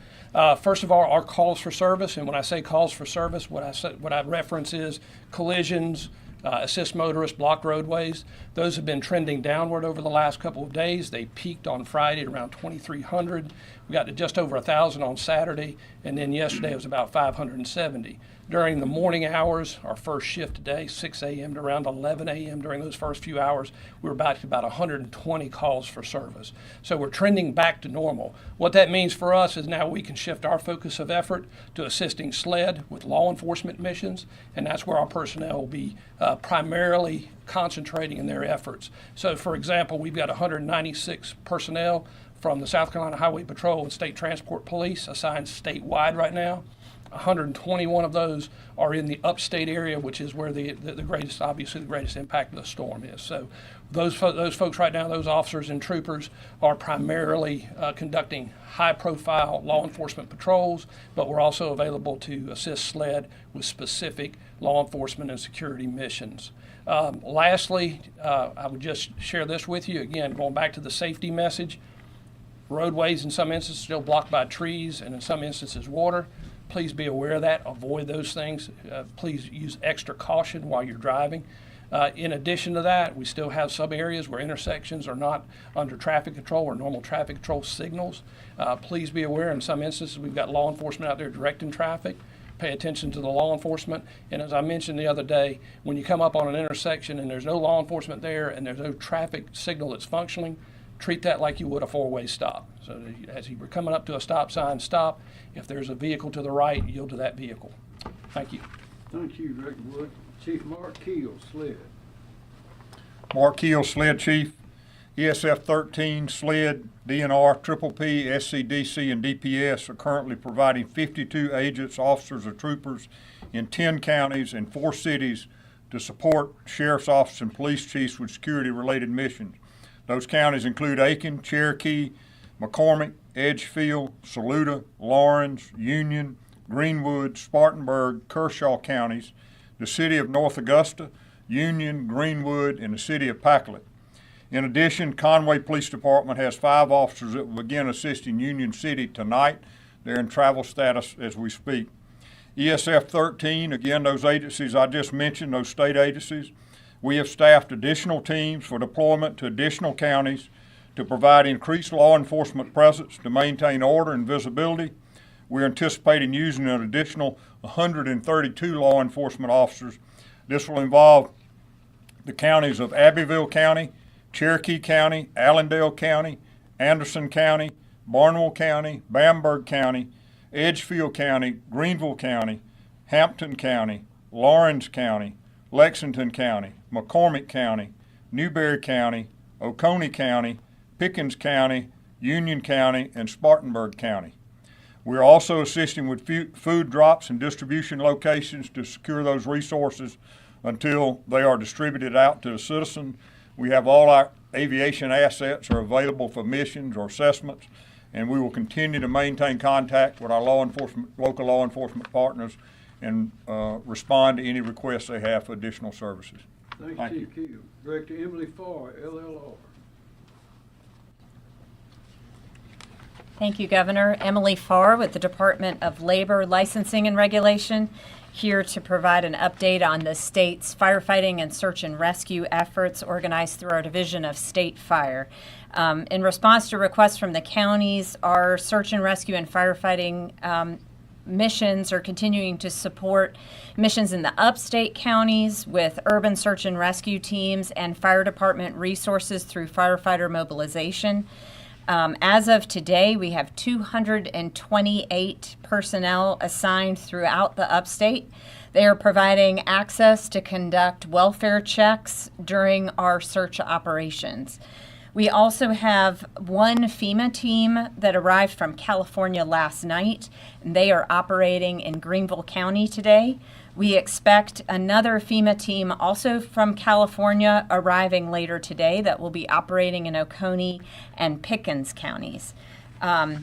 First of all, our calls for service, and when I say calls for service, what I reference is collisions, assist motorists, blocked roadways. Those have been trending downward over the last couple of days. They peaked on Friday at around 2,300. We got to just over 1,000 on Saturday, and then yesterday it was about 570. during the morning hours, our first shift today, 6 a.m. to around 11 a.m. During those first few hours, we were back to about 120 calls for service. So we're trending back to normal. What that means for us is now we can shift our focus of effort to assisting SLED with law enforcement missions, and that's where our personnel will be primarily concentrating in their efforts. So, for example, we've got 196 personnel from the South Carolina Highway Patrol and State Transport Police assigned statewide right now. 121 of those are in the upstate area, which is where the greatest, obviously the greatest impact of the storm is. So those folks right now, those officers and troopers are primarily conducting high-profile law enforcement patrols, but we're also available to assist SLED with specific law enforcement and security missions. Lastly, I would just share this with you, again, going back to the safety message. Roadways in some instances still blocked by trees and in some instances water. Please be aware of that. Avoid those things. Please use extra caution while you're driving. In addition to that, we still have some areas where intersections are not under traffic control or normal traffic control signals. Please be aware in some instances we've got law enforcement out there directing traffic. Pay attention to the law enforcement. And as I mentioned the other day, when you come up on an intersection and there's no law enforcement there and there's no traffic signal that's functioning, treat that like you would a four-way stop. So as you were coming up to a stop sign, stop. If there's a vehicle to the right, yield to that vehicle. Thank you. Thank you, Director Wood. Chief Mark Keel, SLED. Mark Keel, SLED Chief. ESF 13, SLED, DNR, PPP, SCDC, and DPS are currently providing 52 agents, officers, or troopers in 10 counties and 4 cities to support sheriff's office and police chiefs with security-related missions. Those counties include Aiken, Cherokee, McCormick, Edgefield, Saluda, Lawrence, Union, Greenwood, Spartanburg, Kershaw counties, the city of North Augusta, Union, Greenwood, and the city of Pacolet. In addition, Conway Police Department has 5 officers that will begin assisting Union City tonight. They're in travel status as we speak. ESF 13, again, those agencies I just mentioned, those state agencies, we have staffed additional teams for deployment to additional counties to provide increased law enforcement presence to maintain order and visibility. We're anticipating using an additional 132 law enforcement officers. This will involve the counties of Abbeville County, Cherokee County, Allendale County, Anderson County, Barnwell County, Bamberg County, Edgefield County, Greenville County, Hampton County, Lawrence County, Lexington County, McCormick County, Newberry County, Oconee County, Pickens County, Union County, and Spartanburg County. We're also assisting with food drops and distribution locations to secure those resources until they are distributed out to the citizen. We have all our aviation assets are available for missions or assessments, and we will continue to maintain contact with our local law enforcement partners and respond to any requests they have for additional services. Thank you, Chief Keel. Director Emily Farr, LLR. Thank you, Governor. Emily Farr with the Department of Labor Licensing and Regulation, here to provide an update on the state's firefighting and search and rescue efforts organized through our Division of State Fire. In response to requests from the counties, our search and rescue and firefighting missions are continuing to support missions in the upstate counties with urban search and rescue teams and fire department resources through firefighter mobilization. As of today, we have 228 personnel assigned throughout the upstate. They are providing access to conduct welfare checks during our search operations. We also have one FEMA team that arrived from California last night, and they are operating in Greenville County today. We expect another FEMA team also from California arriving later today that will be operating in Oconee and Pickens counties. I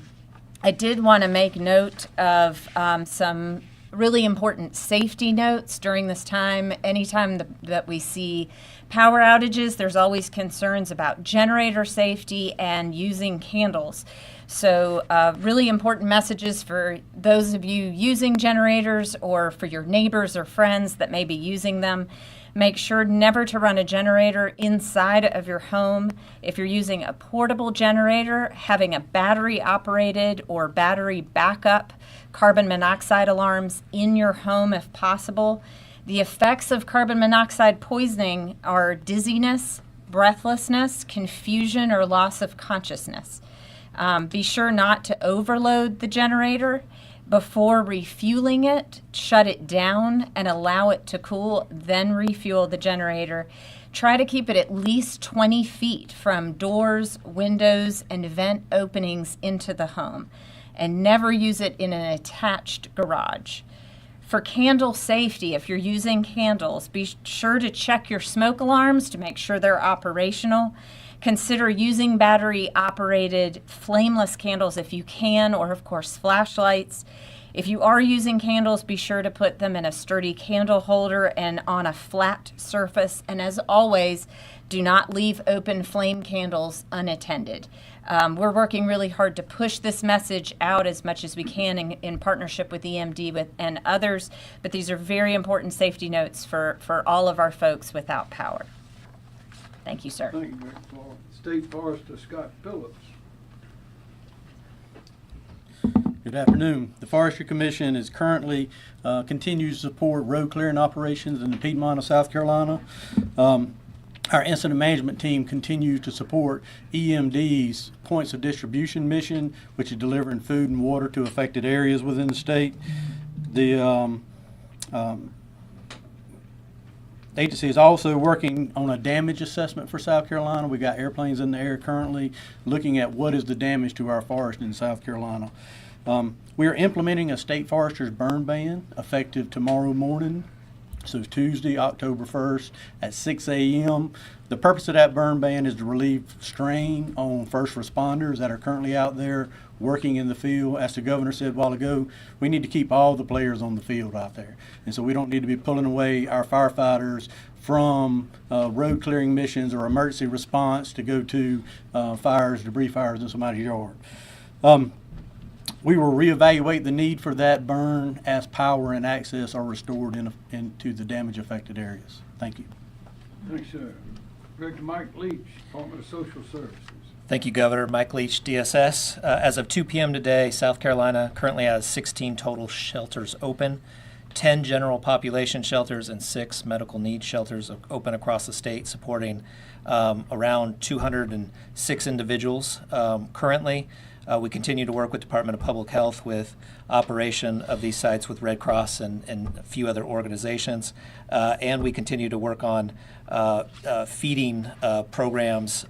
did want to make note of some really important safety notes during this time. Anytime that we see power outages, there's always concerns about generator safety and using candles. So really important messages for those of you using generators or for your neighbors or friends that may be using them. Make sure never to run a generator inside of your home. If you're using a portable generator, having a battery-operated or battery backup carbon monoxide alarms in your home if possible. The effects of carbon monoxide poisoning are dizziness, breathlessness, confusion, or loss of consciousness. Be sure not to overload the generator. Before refueling it, shut it down and allow it to cool, then refuel the generator. Try to keep it at least 20 feet from doors, windows, and vent openings into the home, and never use it in an attached garage. For candle safety, if you're using candles, be sure to check your smoke alarms to make sure they're operational. Consider using battery-operated flameless candles if you can, or of course flashlights. If you are using candles, be sure to put them in a sturdy candle holder and on a flat surface. And as always, do not leave open flame candles unattended. We're working really hard to push this message out as much as we can in partnership with EMD and others, but these are very important safety notes for all of our folks without power. Thank you, sir. Thank you, Director Clark. State Forester Scott Phillips. Good afternoon. The Forestry Commission is currently continues to support road clearing operations in the Piedmont of South Carolina. Our incident management team continues to support EMD's points of distribution mission, which is delivering food and water to affected areas within the state. The agency is also working on a damage assessment for South Carolina. We got airplanes in the air currently looking at what is the damage to our forest in South Carolina. We are implementing a state forester's burn ban effective tomorrow morning. So Tuesday, October 1st at 6 a.m. The purpose of that burn ban is to relieve strain on first responders that are currently out there working in the field. As the governor said a while ago, we need to keep all the players on the field out there. And so we don't need to be pulling away our firefighters from road clearing missions or emergency response to go to fires, debris fires in somebody's yard. We will reevaluate the need for that burn as power and access are restored into the damage affected areas. Thank you. Thanks, sir. Director Mike Leach, Department of Social Services. Thank you, Governor. Mike Leach, DSS. As of 2 p.m. today, South Carolina currently has 16 total shelters open, 10 general population shelters, and 6 medical needs shelters open across the state, supporting around 206 individuals currently. We continue to work with Department of Public Health with operation of these sites with Red Cross and a few other organizations. And we continue to work on feeding programs.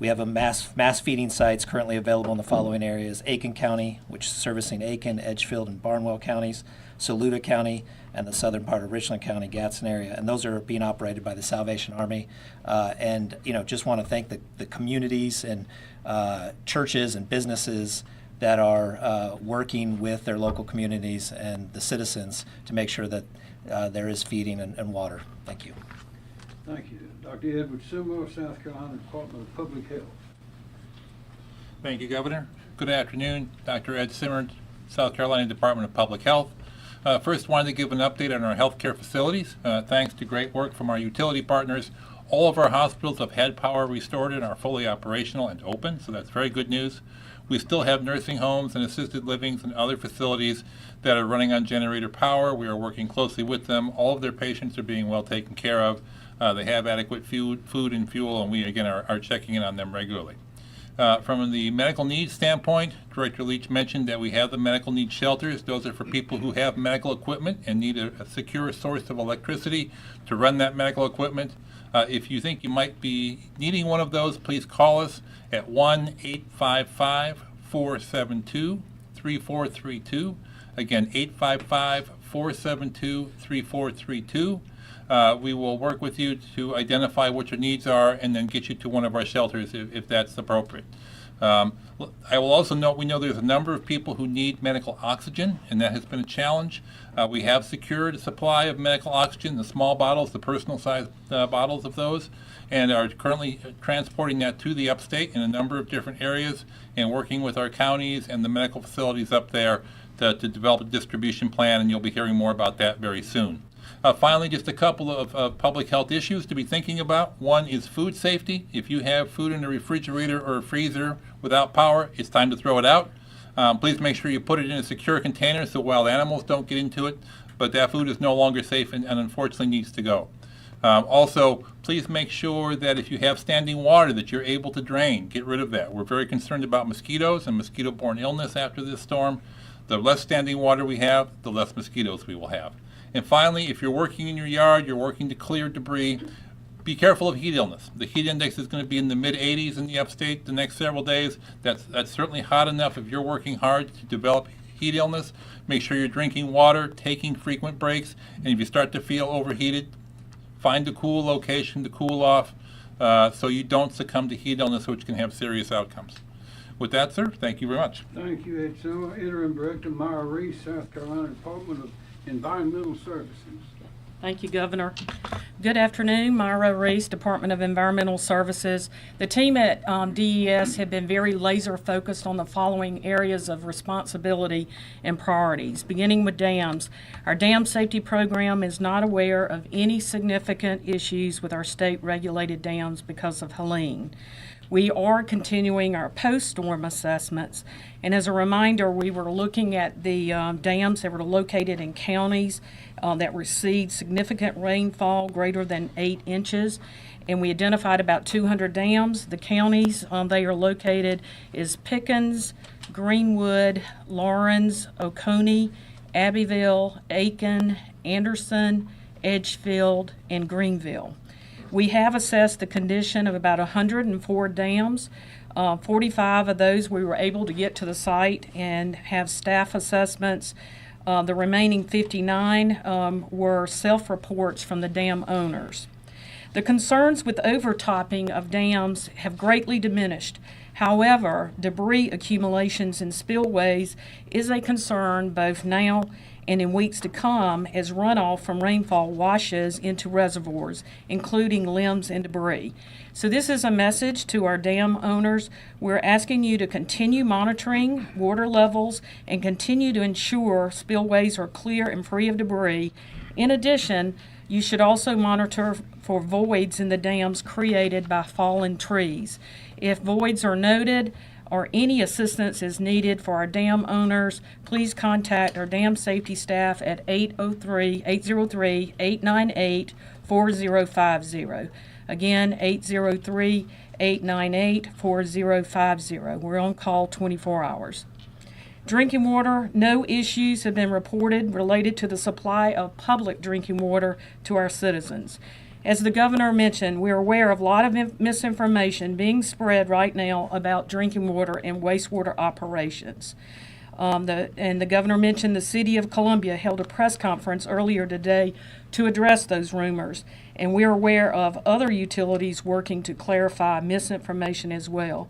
We have a mass feeding sites currently available in the following areas: Aiken County, which is servicing Aiken, Edgefield, and Barnwell counties, Saluda County, and the southern part of Richland County, Gadsden area. And those are being operated by the Salvation Army. And just want to thank the communities and churches and businesses that are working with their local communities and the citizens to make sure that there is feeding and water. Thank you. Thank you. Dr. Edward Seymour, South Carolina Department of Public Health. Thank you, Governor. Good afternoon. Dr. Ed Simmons, South Carolina Department of Public Health. First, wanted to give an update on our healthcare facilities. Thanks to great work from our utility partners, all of our hospitals have had power restored and are fully operational and open, so that's very good news. We still have nursing homes and assisted livings and other facilities that are running on generator power. We are working closely with them. All of their patients are being well taken care of. They have adequate food and fuel, and we, again, are checking in on them regularly. From the medical needs standpoint, Director Leach mentioned that we have the medical needs shelters. Those are for people who have medical equipment and need a secure source of electricity to run that medical equipment. If you think you might be needing one of those, please call us at 1-855-472-3432. Again, 855-472-3432. We will work with you to identify what your needs are and then get you to one of our shelters if that's appropriate. I will also note, we know there's a number of people who need medical oxygen, and that has been a challenge. We have secured a supply of medical oxygen, the small bottles, the personal size bottles of those, and are currently transporting that to the upstate in a number of different areas and working with our counties and the medical facilities up there to develop a distribution plan, and you'll be hearing more about that very soon. Finally, just a couple of public health issues to be thinking about. One is food safety. If you have food in a refrigerator or a freezer without power, it's time to throw it out. Please make sure you put it in a secure container so wild animals don't get into it, but that food is no longer safe and unfortunately needs to go. Also, please make sure that if you have standing water that you're able to drain, get rid of that. We're very concerned about mosquitoes and mosquito-borne illness after this storm. The less standing water we have, the less mosquitoes we will have. And finally, if you're working in your yard, you're working to clear debris, be careful of heat illness. The heat index is going to be in the mid-80s in the upstate the next several days. That's certainly hot enough if you're working hard to develop heat illness. Make sure you're drinking water, taking frequent breaks, and if you start to feel overheated, find a cool location to cool off so you don't succumb to heat illness, which can have serious outcomes. With that, sir, thank you very much. Thank you, Ed Summer. Interim Director Myra Reese, South Carolina Department of Environmental Services. Thank you, Governor. Good afternoon, Myra Reese, Department of Environmental Services. The team at DES have been very laser focused on the following areas of responsibility and priorities, beginning with dams. Our dam safety program is not aware of any significant issues with our state regulated dams because of Helene. We are continuing our post-storm assessments, and as a reminder, we were looking at the dams that were located in counties that received significant rainfall greater than 8 inches, and we identified about 200 dams. The counties they are located is Pickens, Greenwood, Lawrence, Oconee, Abbeville, Aiken, Anderson, Edgefield, and Greenville. We have assessed the condition of about 104 dams. 45 of those we were able to get to the site and have staff assessments. The remaining 59 were self-reports from the dam owners. The concerns with overtopping of dams have greatly diminished. However, debris accumulations in spillways is a concern both now and in weeks to come as runoff from rainfall washes into reservoirs, including limbs and debris. So this is a message to our dam owners. We're asking you to continue monitoring water levels and continue to ensure spillways are clear and free of debris. In addition, you should also monitor for voids in the dams created by fallen trees. If voids are noted, or any assistance is needed for our dam owners, please contact our dam safety staff at 803-898-4050. Again, 803-898-4050. We're on call 24 hours. Drinking water, no issues have been reported related to the supply of public drinking water to our citizens. As the governor mentioned, we're aware of a lot of misinformation being spread right now about drinking water and wastewater operations. The governor mentioned the City of Columbia held a press conference earlier today to address those rumors, and we're aware of other utilities working to clarify misinformation as well.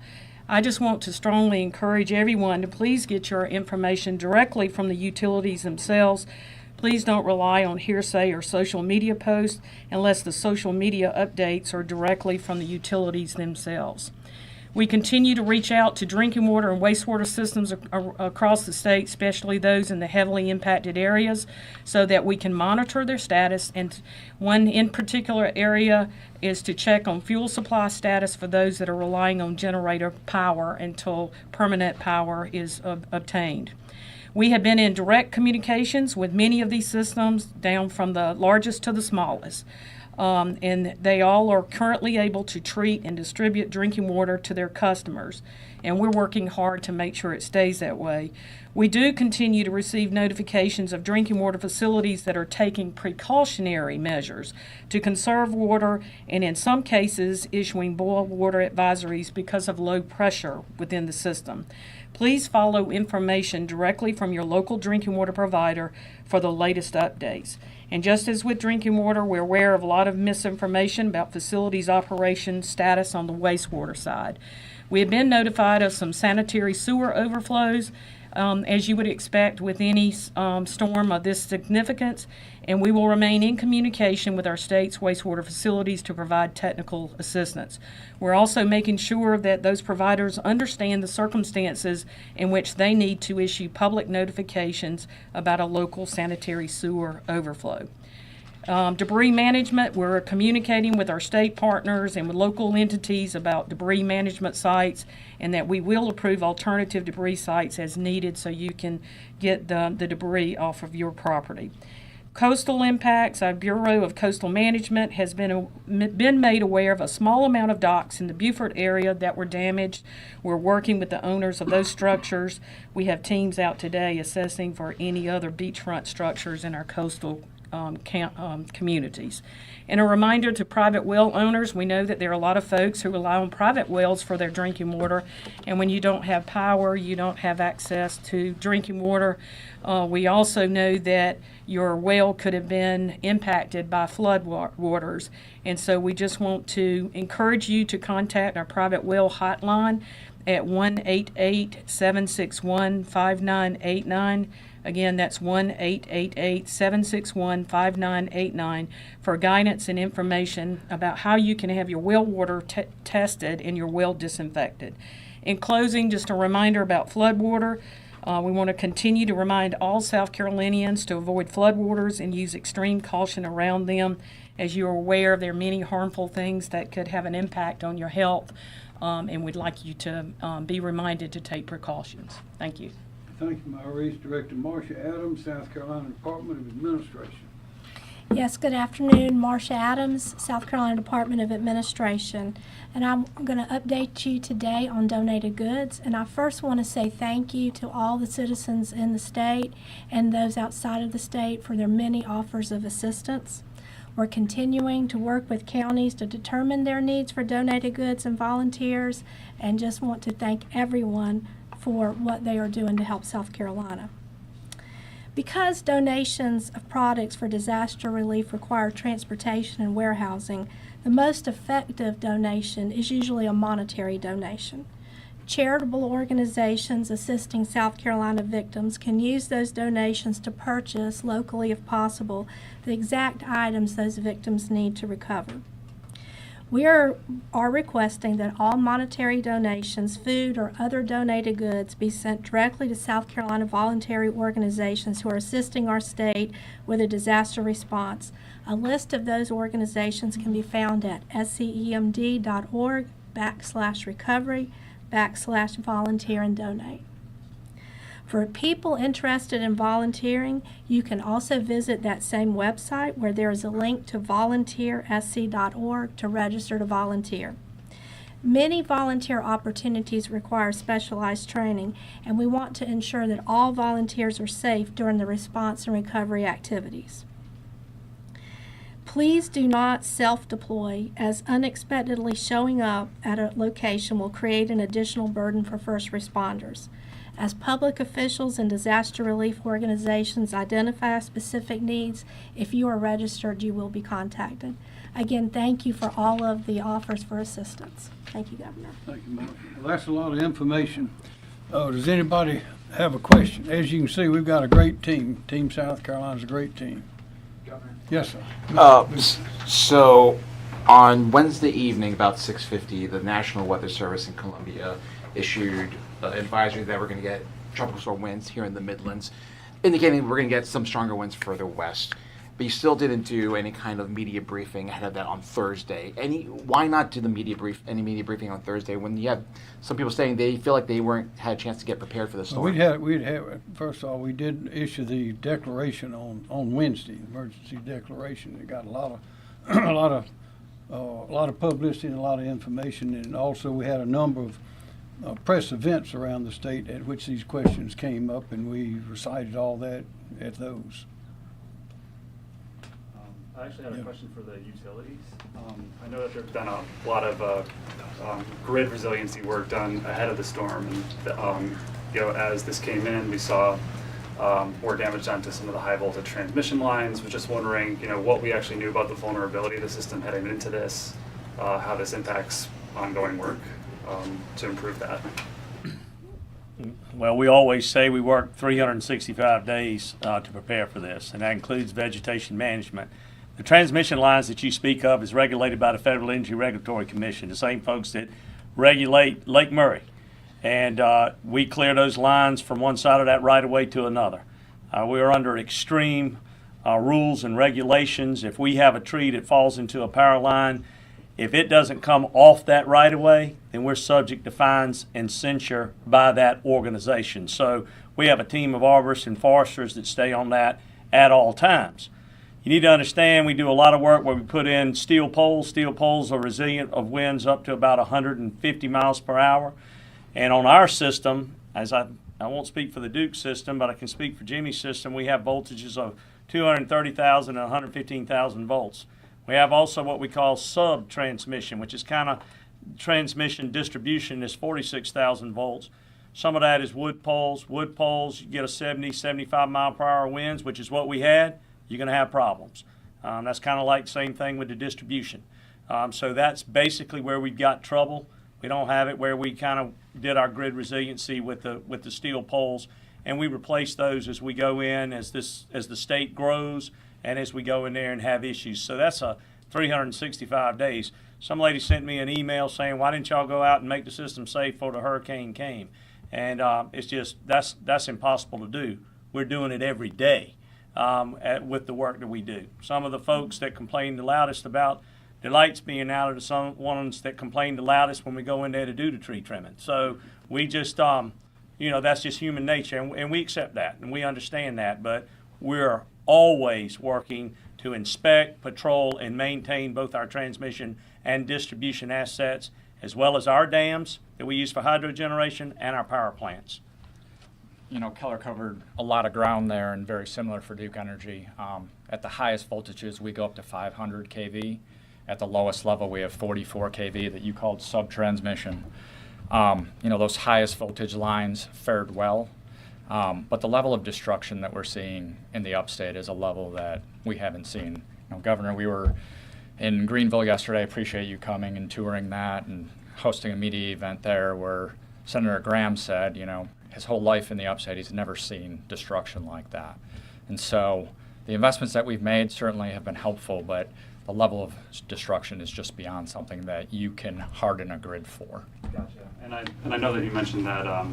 I just want to strongly encourage everyone to please get your information directly from the utilities themselves. Please don't rely on hearsay or social media posts unless the social media updates are directly from the utilities themselves. We continue to reach out to drinking water and wastewater systems across the state, especially those in the heavily impacted areas, so that we can monitor their status. And one in particular area is to check on fuel supply status for those that are relying on generator power until permanent power is obtained. We have been in direct communications with many of these systems, down from the largest to the smallest. And they all are currently able to treat and distribute drinking water to their customers. And we're working hard to make sure it stays that way. We do continue to receive notifications of drinking water facilities that are taking precautionary measures to conserve water, and in some cases issuing boil water advisories because of low pressure within the system. Please follow information directly from your local drinking water provider for the latest updates. And just as with drinking water, we're aware of a lot of misinformation about facilities operation status on the wastewater side. We have been notified of some sanitary sewer overflows, as you would expect with any storm of this significance, and we will remain in communication with our state's wastewater facilities to provide technical assistance. We're also making sure that those providers understand the circumstances in which they need to issue public notifications about a local sanitary sewer overflow. Debris management, we're communicating with our state partners and with local entities about debris management sites, and that we will approve alternative debris sites as needed so you can get the debris off of your property. Coastal impacts, our Bureau of Coastal Management has been made aware of a small amount of docks in the Beaufort area that were damaged. We're working with the owners of those structures. We have teams out today assessing for any other beachfront structures in our coastal communities. And a reminder to private well owners, we know that there are a lot of folks who rely on private wells for their drinking water, and when you don't have power, you don't have access to drinking water. We also know that your well could have been impacted by flood waters, and so we just want to encourage you to contact our private well hotline at 1-888-761-5989. Again, that's 1-888-761-5989 for guidance and information about how you can have your well water tested and your well disinfected. In closing, just a reminder about flood water. We want to continue to remind all South Carolinians to avoid floodwaters and use extreme caution around them. As you are aware, there are many harmful things that could have an impact on your health, and we'd like you to be reminded to take precautions. Thank you. Thank you, Maurice. Director Marcia Adams, South Carolina Department of Administration. Yes, good afternoon. Marcia Adams, South Carolina Department of Administration. And I'm going to update you today on donated goods. And I first want to say thank you to all the citizens in the state and those outside of the state for their many offers of assistance. We're continuing to work with counties to determine their needs for donated goods and volunteers, and just want to thank everyone for what they are doing to help South Carolina. Because donations of products for disaster relief require transportation and warehousing, the most effective donation is usually a monetary donation. Charitable organizations assisting South Carolina victims can use those donations to purchase locally, if possible, the exact items those victims need to recover. We are requesting that all monetary donations, food, or other donated goods be sent directly to South Carolina voluntary organizations who are assisting our state with a disaster response. A list of those organizations can be found at scemd.org/recovery/volunteer and donate. For people interested in volunteering, you can also visit that same website where there is a link to volunteersc.org to register to volunteer. Many volunteer opportunities require specialized training, and we want to ensure that all volunteers are safe during the response and recovery activities. Please do not self-deploy, as unexpectedly showing up at a location will create an additional burden for first responders. As public officials and disaster relief organizations identify specific needs, if you are registered, you will be contacted. Again, thank you for all of the offers for assistance. Thank you, Governor. Thank you, Marcia. Well, that's a lot of information. Does anybody have a question? As you can see, we've got a great team. Team South Carolina's a great team. Governor? Yes, sir. So on Wednesday evening, about 6:50, the National Weather Service in Columbia issued advisory that we're going to get tropical storm winds here in the Midlands, indicating we're going to get some stronger winds further west. But you still didn't do any kind of media briefing ahead of that on Thursday. Why not do any media briefing on Thursday when you have some people saying they feel like they had a chance to get prepared for the storm? First of all, we did issue the declaration on Wednesday, emergency declaration. It got a lot of publicity and a lot of information, and also we had a number of press events around the state at which these questions came up, and we recited all that at those. I actually had a question for the utilities. I know that there's been a lot of grid resiliency work done ahead of the storm, and as this came in, we saw more damage done to some of the high voltage transmission lines. Was just wondering, what we actually knew about the vulnerability of the system heading into this, how this impacts ongoing work to improve that. Well, we always say we work 365 days to prepare for this, and that includes vegetation management. The transmission lines that you speak of is regulated by the Federal Energy Regulatory Commission, the same folks that regulate Lake Murray. And we clear those lines from one side of that right of way to another. We are under extreme rules and regulations. If we have a tree that falls into a power line, if it doesn't come off that right of way, then we're subject to fines and censure by that organization. So we have a team of arborists and foresters that stay on that at all times. You need to understand we do a lot of work where we put in steel poles. Steel poles are resilient of winds up to about 150 miles per hour. And on our system, as I won't speak for the Duke system, but I can speak for Jimmy's system, we have voltages of 230,000 and 115,000 volts. We have also what we call sub-transmission, which is kind of transmission distribution is 46,000 volts. Some of that is wood poles. Wood poles, you get a 70, 75 mile per hour winds, which is what we had. You're going to have problems. That's kind of like the same thing with the distribution. So that's basically where we've got trouble. We don't have it where we kind of did our grid resiliency with the steel poles, and we replace those as we go in, as the state grows, and as we go in there and have issues. So that's a 365 days. Some lady sent me an email saying, why didn't y'all go out and make the system safe before the hurricane came? And it's just, that's impossible to do. We're doing it every day with the work that we do. Some of the folks that complain the loudest about the lights being out are the some ones that complain the loudest when we go in there to do the tree trimming. So we just, that's just human nature, and we accept that, and we understand that, but we're always working to inspect, patrol, and maintain both our transmission and distribution assets, as well as our dams that we use for hydro generation and our power plants. Keller covered a lot of ground there, and very similar for Duke Energy. At the highest voltages, we go up to 500 kV. At the lowest level, we have 44 kV that you called sub-transmission. Those highest voltage lines fared well, but the level of destruction that we're seeing in the upstate is a level that we haven't seen. Governor, we were in Greenville yesterday. I appreciate you coming and touring that and hosting a media event there where Senator Graham said, his whole life in the upstate, he's never seen destruction like that. And so the investments that we've made certainly have been helpful, but the level of destruction is just beyond something that you can harden a grid for. Gotcha. And I know that you mentioned that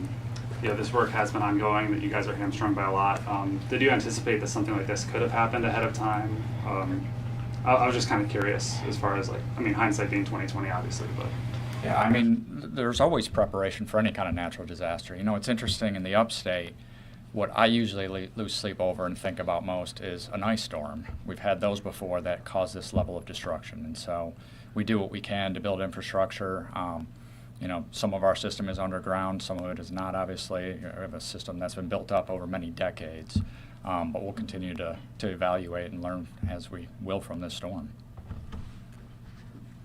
this work has been ongoing, that you guys are hamstrung by a lot. Did you anticipate that something like this could have happened ahead of time? I was just kind of curious as far as hindsight being 20/20, obviously, but. Yeah, there's always preparation for any kind of natural disaster. It's interesting in the upstate, what I usually lose sleep over and think about most is an ice storm. We've had those before that cause this level of destruction, and so we do what we can to build infrastructure. Some of our system is underground, some of it is not, obviously. We have a system that's been built up over many decades, but we'll continue to evaluate and learn as we will from this storm.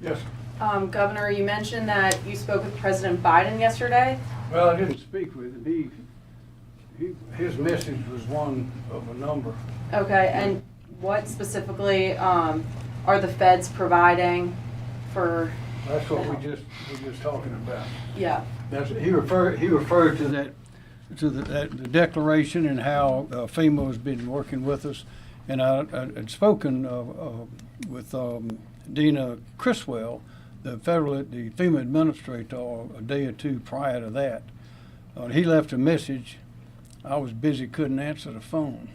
Yes. Governor, you mentioned that you spoke with President Biden yesterday. Well, I didn't speak with him. His message was one of a number. Okay, and what specifically are the feds providing for? That's what we just talking about. Yeah. He referred to that the declaration and how FEMA has been working with us, and I had spoken with Dina Criswell, the FEMA administrator, a day or two prior to that. He left a message. I was busy, couldn't answer the phone,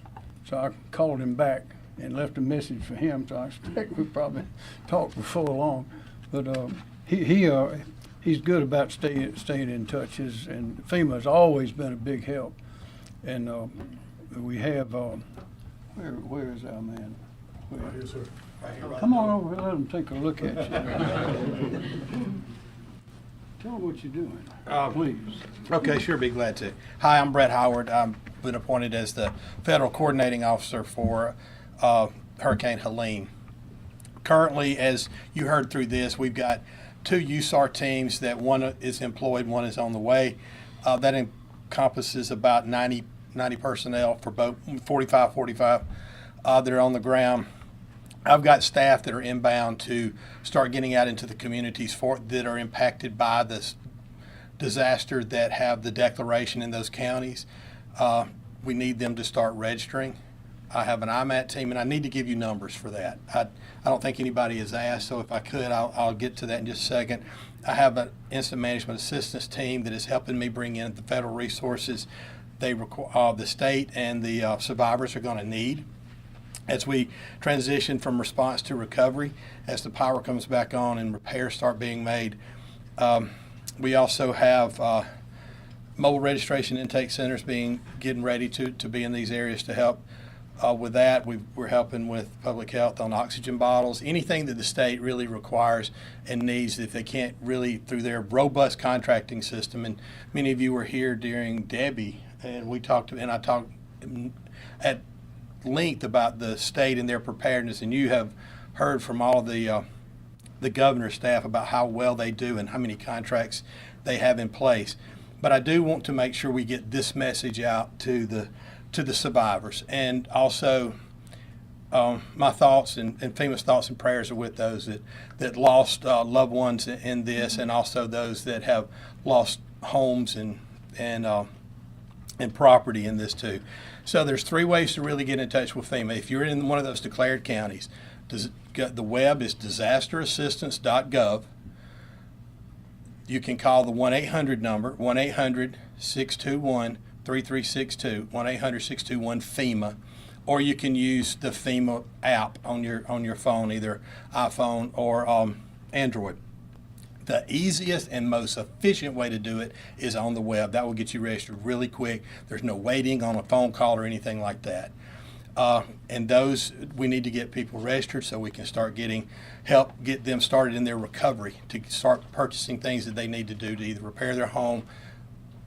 so I called him back and left a message for him. So I expect we probably talked before long, but he's good about staying in touch. And FEMA has always been a big help. And we have where is our man? Right here, sir. Come on over and let him take a look at you. Tell them what you're doing, please. Okay, sure, be glad to. Hi, I'm Brett Howard. I've been appointed as the Federal Coordinating Officer for Hurricane Helene. Currently, as you heard through this, we've got 2 USAR teams that one is employed, one is on the way. That encompasses about 90 personnel for both 45 that are on the ground. I've got staff that are inbound to start getting out into the communities that are impacted by this disaster that have the declaration in those counties. We need them to start registering. I have an IMAT team, and I need to give you numbers for that. I don't think anybody has asked, so if I could, I'll get to that in just a second. I have an incident management assistance team that is helping me bring in the federal resources the state and the survivors are going to need. as we transition from response to recovery, as the power comes back on and repairs start being made. We also have mobile registration intake centers getting ready to be in these areas to help with that. We're helping with public health on oxygen bottles, anything that the state really requires and needs if they can't really, through their robust contracting system. And many of you were here during Debbie, and I talked at length about the state and their preparedness, and you have heard from all the governor's staff about how well they do and how many contracts they have in place. But I do want to make sure we get this message out to the survivors, and also my thoughts and FEMA's thoughts and prayers are with those that lost loved ones in this, and also those that have lost homes and property in this too. So there's 3 ways to really get in touch with FEMA. If you're in one of those declared counties, the web is disasterassistance.gov. You can call the 1-800 number, 1-800-621-3362, 1-800-621-FEMA, or you can use the FEMA app on your phone, either iPhone or Android. The easiest and most efficient way to do it is on the web. That will get you registered really quick. There's no waiting on a phone call or anything like that. And those, we need to get people registered so we can start help get them started in their recovery, to start purchasing things that they need to do to either repair their home,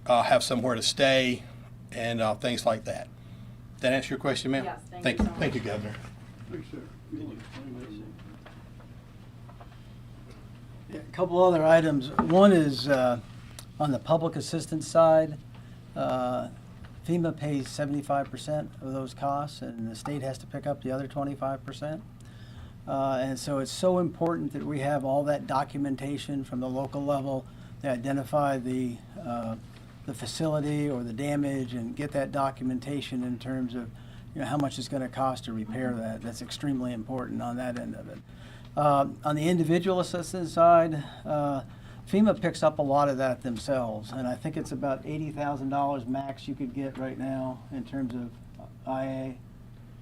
have somewhere to stay, and things like that. Did that answer your question, ma'am? Yes, thank you. so much. Thank you, Governor. Thanks, sir. Yeah, a couple other items. One is on the public assistance side. FEMA pays 75% of those costs, and the state has to pick up the other 25%. And so it's so important that we have all that documentation from the local level to identify the facility or the damage, and get that documentation in terms of how much it's going to cost to repair that. That's extremely important on that end of it. On the individual assistance side, FEMA picks up a lot of that themselves, and I think it's about $80,000 max you could get right now in terms of IA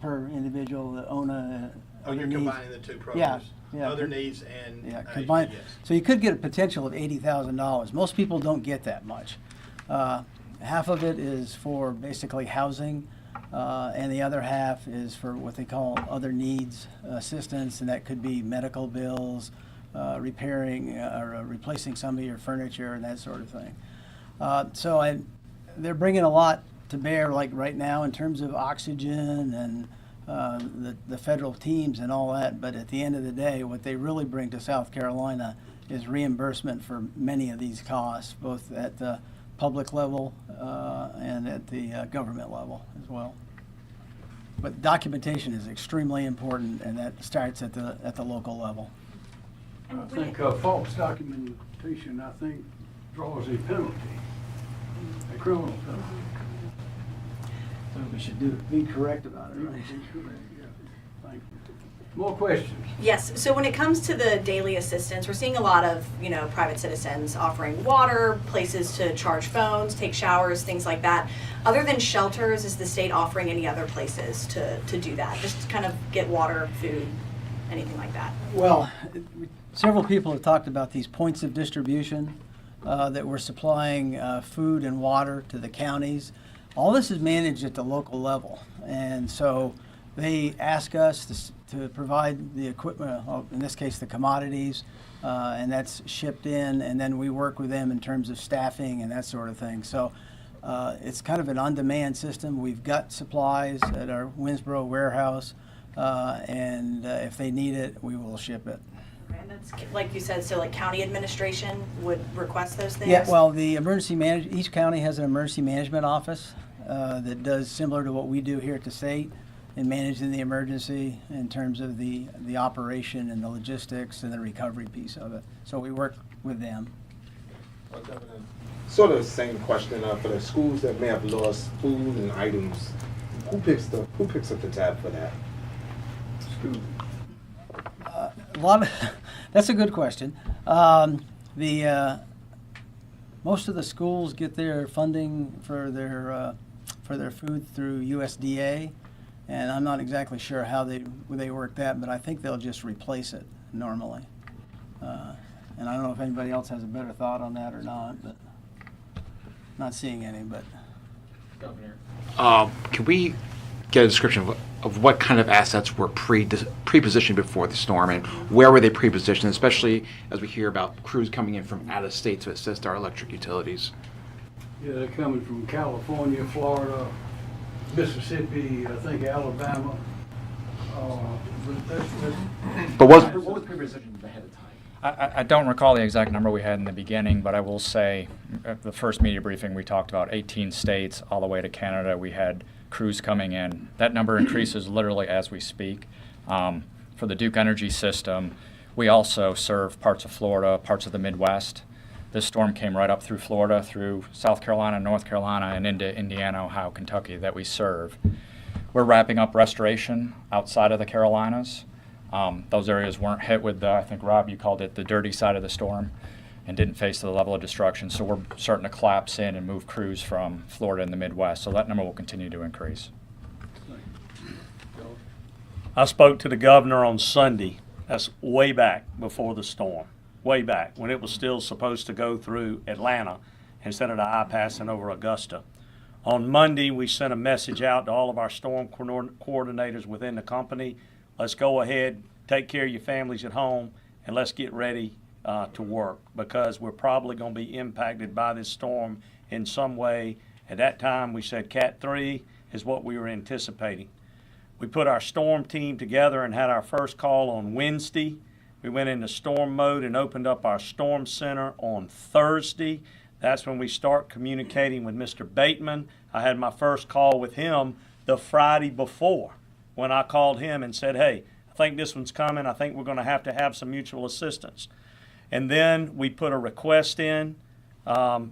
per individual, the ONA. You're combining the two programs. Yeah. Other needs and combined. yes. So you could get a potential of $80,000. Most people don't get that much. Half of it is for basically housing, and the other half is for what they call other needs assistance, and that could be medical bills, repairing or replacing some of your furniture and that sort of thing. They're bringing a lot to bear, like right now, in terms of oxygen and the federal teams and all that. But at the end of the day, what they really bring to South Carolina is reimbursement for many of these costs, both at the public level and at the government level as well. But documentation is extremely important, and that starts at the local level. I think false documentation, draws a penalty, a criminal penalty. So we should be correct about it, right? Thank you. More questions? Yes, so when it comes to the daily assistance, we're seeing a lot of, private citizens offering water, places to charge phones, take showers, things like that. Other than shelters, is the state offering any other places to do that? Just to kind of get water, food, anything like that? Well, several people have talked about these points of distribution that we're supplying food and water to the counties. All this is managed at the local level, and so they ask us to provide the equipment, in this case the commodities, and that's shipped in, and then we work with them in terms of staffing and that sort of thing. So it's kind of an on-demand system. We've got supplies at our Winsboro warehouse, and if they need it, we will ship it. And that's, like you said, so like county administration would request those things? Yeah, well, the each county has an emergency management office that does similar to what we do here at the state in managing the emergency in terms of the operation and the logistics and the recovery piece of it. So we work with them. Sort of the same question for the schools that may have lost food and items. Who picks up the tab for that? School. That's a good question. Most of the schools get their funding for their food through USDA, And I'm not exactly sure how they work that, but I think they'll just replace it normally. And I don't know if anybody else has a better thought on that or not, but not seeing any. But Can we get a description of what kind of assets were pre-positioned before the storm, and where were they pre-positioned, especially as we hear about crews coming in from out of state to assist our electric utilities? Yeah, they're coming from California, Florida, Mississippi, I think Alabama. But what was pre-positioned ahead of time? I don't recall the exact number we had in the beginning, but I will say at the first media briefing we talked about 18 states all the way to Canada. We had crews coming in. That number increases literally as we speak. For the Duke Energy system, we also serve parts of Florida, parts of the Midwest. This storm came right up through Florida, through South Carolina, North Carolina, and into Indiana, Ohio, Kentucky that we serve. We're wrapping up restoration outside of the Carolinas. Those areas weren't hit with the, I think, Rob, you called it the dirty side of the storm, and didn't face the level of destruction. So we're starting to collapse in and move crews from Florida and the Midwest. So that number will continue to increase. I spoke to the governor on Sunday. That's way back before the storm. Way back when it was still supposed to go through Atlanta instead of the eye passing over Augusta. On Monday, we sent a message out to all of our storm coordinators within the company. Let's go ahead, take care of your families at home, and let's get ready to work, because we're probably going to be impacted by this storm in some way. At that time, we said Cat 3 is what we were anticipating. We put our storm team together and had our first call on Wednesday. We went into storm mode and opened up our storm center on Thursday. That's when we start communicating with Mr. Bateman. I had my first call with him the Friday before, when I called him and said, hey, I think this one's coming. I think we're going to have some mutual assistance. And then we put a request in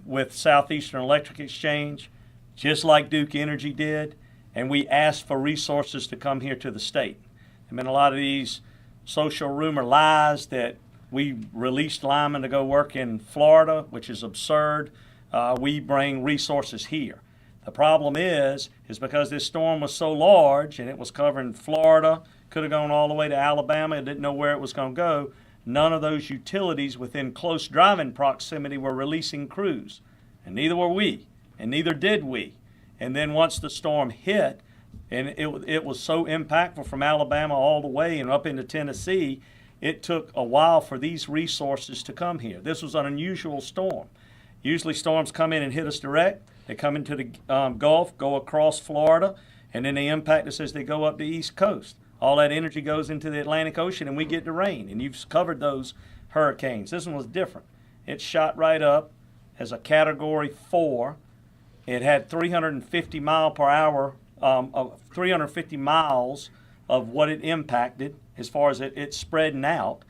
with Southeastern Electric Exchange, just like Duke Energy did, and we asked for resources to come here to the state. There have been a lot of these social rumor lies that we released linemen to go work in Florida, which is absurd. We bring resources here. The problem is because this storm was so large and it was covering Florida, could have gone all the way to Alabama, it didn't know where it was going to go. None of those utilities within close driving proximity were releasing crews, and neither were we, and neither did we. And then once the storm hit, and it was so impactful from Alabama all the way and up into Tennessee, it took a while for these resources to come here. This was an unusual storm. Usually storms come in and hit us direct. They come into the Gulf, go across Florida, and then they impact us as they go up the East Coast. All that energy goes into the Atlantic Ocean, and we get the rain. And you've covered those hurricanes. This one was different. It shot right up as a Category 4. It had 350 mile per hour, 350 miles of what it impacted as far as it spreading out.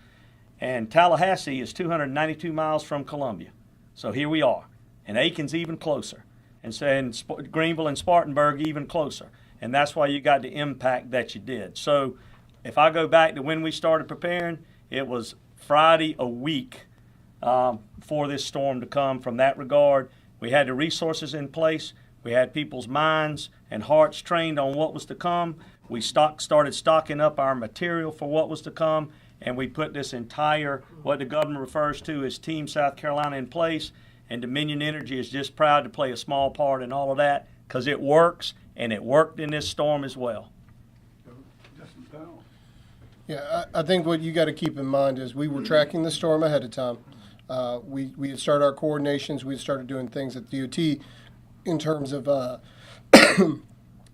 And Tallahassee is 292 miles from Columbia. So here we are. And Aiken's even closer. And saying Greenville and Spartanburg even closer. And that's why you got the impact that you did. So if I go back to when we started preparing, it was Friday a week for this storm to come. From that regard, we had the resources in place. We had people's minds and hearts trained on what was to come. We started stocking up our material for what was to come. And we put this entire, what the governor refers to as Team South Carolina, in place. And Dominion Energy is just proud to play a small part in all of that, because it works, and it worked in this storm as well. Yeah, I think what you got to keep in mind is we were tracking the storm ahead of time. We had started our coordinations. We had started doing things at DOT in terms of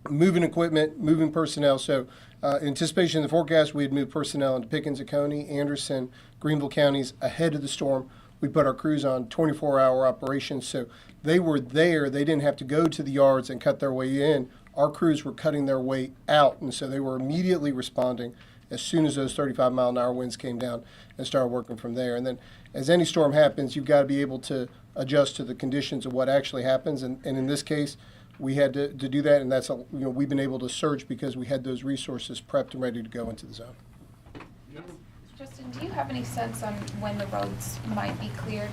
moving equipment, moving personnel. So anticipation of the forecast, we had moved personnel into Pickens County, Anderson, Greenville counties ahead of the storm. We put our crews on 24-hour operations, so they were there. They didn't have to go to the yards and cut their way in. Our crews were cutting their way out, and so they were immediately responding as soon as those 35-mile-an-hour winds came down and started working from there. And then as any storm happens, you've got to be able to adjust to the conditions of what actually happens. And in this case, we had to do that, and that's we've been able to surge because we had those resources prepped and ready to go into the zone. Justin, do you have any sense on when the roads might be cleared?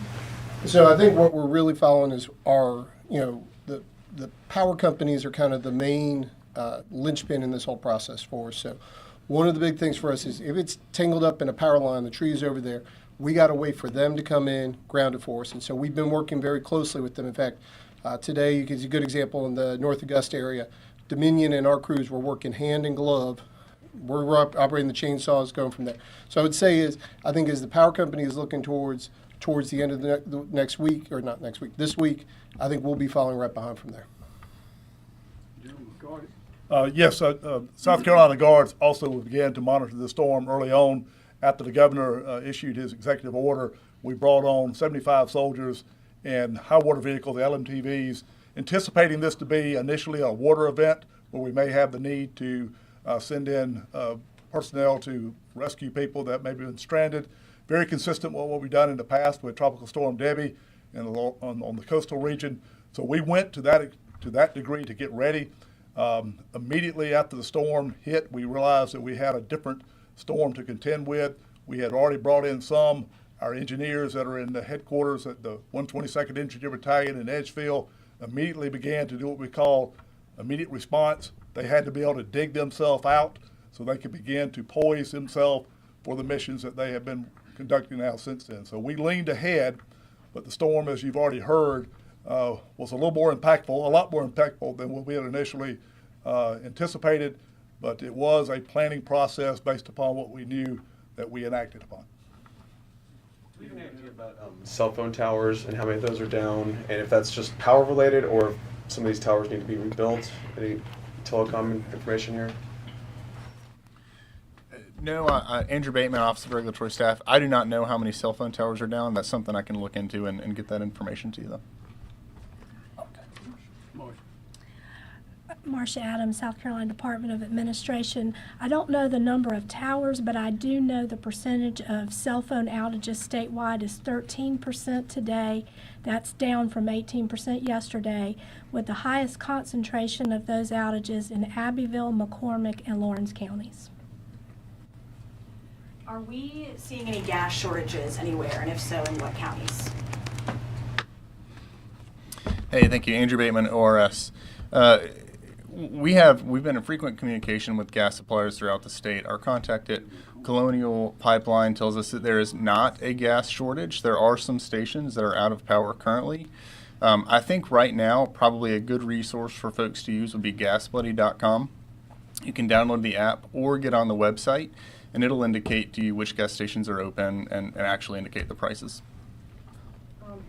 So I think what we're really following is the power companies are kind of the main linchpin in this whole process for us. So one of the big things for us is if it's tangled up in a power line, the trees over there, we got to wait for them to come in, ground it for us. And so we've been working very closely with them. In fact, today is a good example in the North Augusta area. Dominion and our crews were working hand in glove. We're operating the chainsaws, going from there. So I would say is, I think as the power company is looking towards the end of the next week, or not next week, this week, I think we'll be following right behind from there. Yes, South Carolina Guards also began to monitor the storm early on. After the governor issued his executive order, we brought on 75 soldiers and high water vehicles, the LMTVs, anticipating this to be initially a water event where we may have the need to send in personnel to rescue people that may have been stranded. Very consistent with what we've done in the past with Tropical Storm Debbie and on the coastal region. So we went to that degree to get ready. Immediately after the storm hit, we realized that we had a different storm to contend with. We had already brought in our engineers that are in the headquarters at the 122nd Infantry Battalion in Edgefield immediately began to do what we call immediate response. They had to be able to dig themselves out so they could begin to poise themselves for the missions that they have been conducting now since then. So we leaned ahead, but the storm, as you've already heard, was a lot more impactful than what we had initially anticipated, but it was a planning process based upon what we knew that we enacted upon. Do you have any idea about cell phone towers and how many of those are down, and if that's just power related or if some of these towers need to be rebuilt? Any telecom information here? No, Andrew Bateman, Office of Regulatory Staff. I do not know how many cell phone towers are down. That's something I can look into and get that information to you, though. Marcia Adams, South Carolina Department of Administration. I don't know the number of towers, but I do know the percentage of cell phone outages statewide is 13% today. That's down from 18% yesterday, with the highest concentration of those outages in Abbeville, McCormick, and Lawrence counties. Are we seeing any gas shortages anywhere, and if so, in what counties? Hey, thank you. Andrew Bateman, ORS. We've been in frequent communication with gas suppliers throughout the state. Our contact at Colonial Pipeline tells us that there is not a gas shortage. There are some stations that are out of power currently. I think right now probably a good resource for folks to use would be gasbuddy.com. You can download the app or get on the website, and it'll indicate to you which gas stations are open and actually indicate the prices.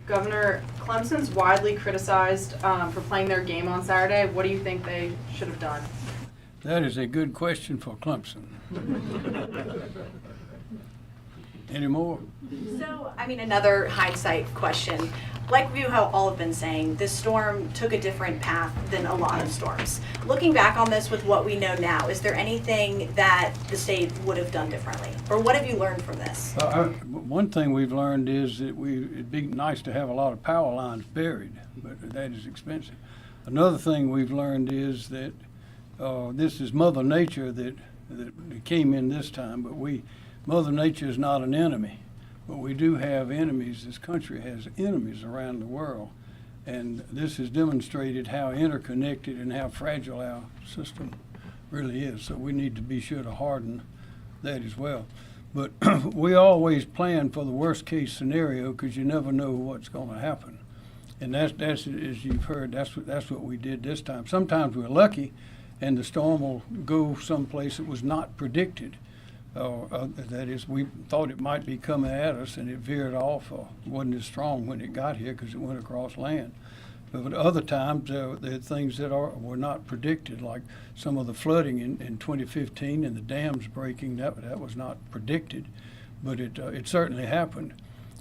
Governor, Clemson's widely criticized for playing their game on Saturday. What do you think they should have done? That is a good question for Clemson. Any more? So, I mean, another hindsight question. Like you how all have been saying, this storm took a different path than a lot of storms. Looking back on this with what we know now, is there anything that the state would have done differently? Or what have you learned from this? One thing we've learned is that it'd be nice to have a lot of power lines buried, but that is expensive. Another thing we've learned is that this is Mother Nature that came in this time, but Mother Nature is not an enemy. But we do have enemies. This country has enemies around the world. And this has demonstrated how interconnected and how fragile our system really is. So we need to be sure to harden that as well. But we always plan for the worst case scenario because you never know what's going to happen. And that's as you've heard, that's what we did this time. Sometimes we're lucky and the storm will go someplace that was not predicted. That is, we thought it might be coming at us, and it veered off. Wasn't as strong when it got here because it went across land. But other times, there are things that were not predicted, like some of the flooding in 2015 and the dams breaking. That was not predicted, but it certainly happened.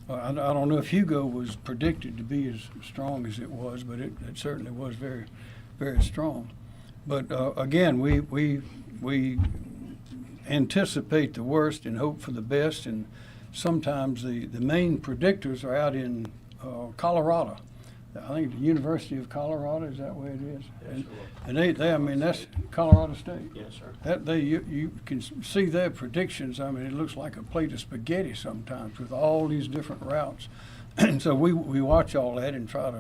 I don't know if Hugo was predicted to be as strong as it was, but it certainly was very, very strong. But again, we anticipate the worst and hope for the best, and sometimes the main predictors are out in Colorado. I think the University of Colorado, is that where it is? Yes, and they I mean, that's Colorado State. Yes, sir. You can see their predictions. I mean, it looks like a plate of spaghetti sometimes with all these different routes. And so we watch all that and try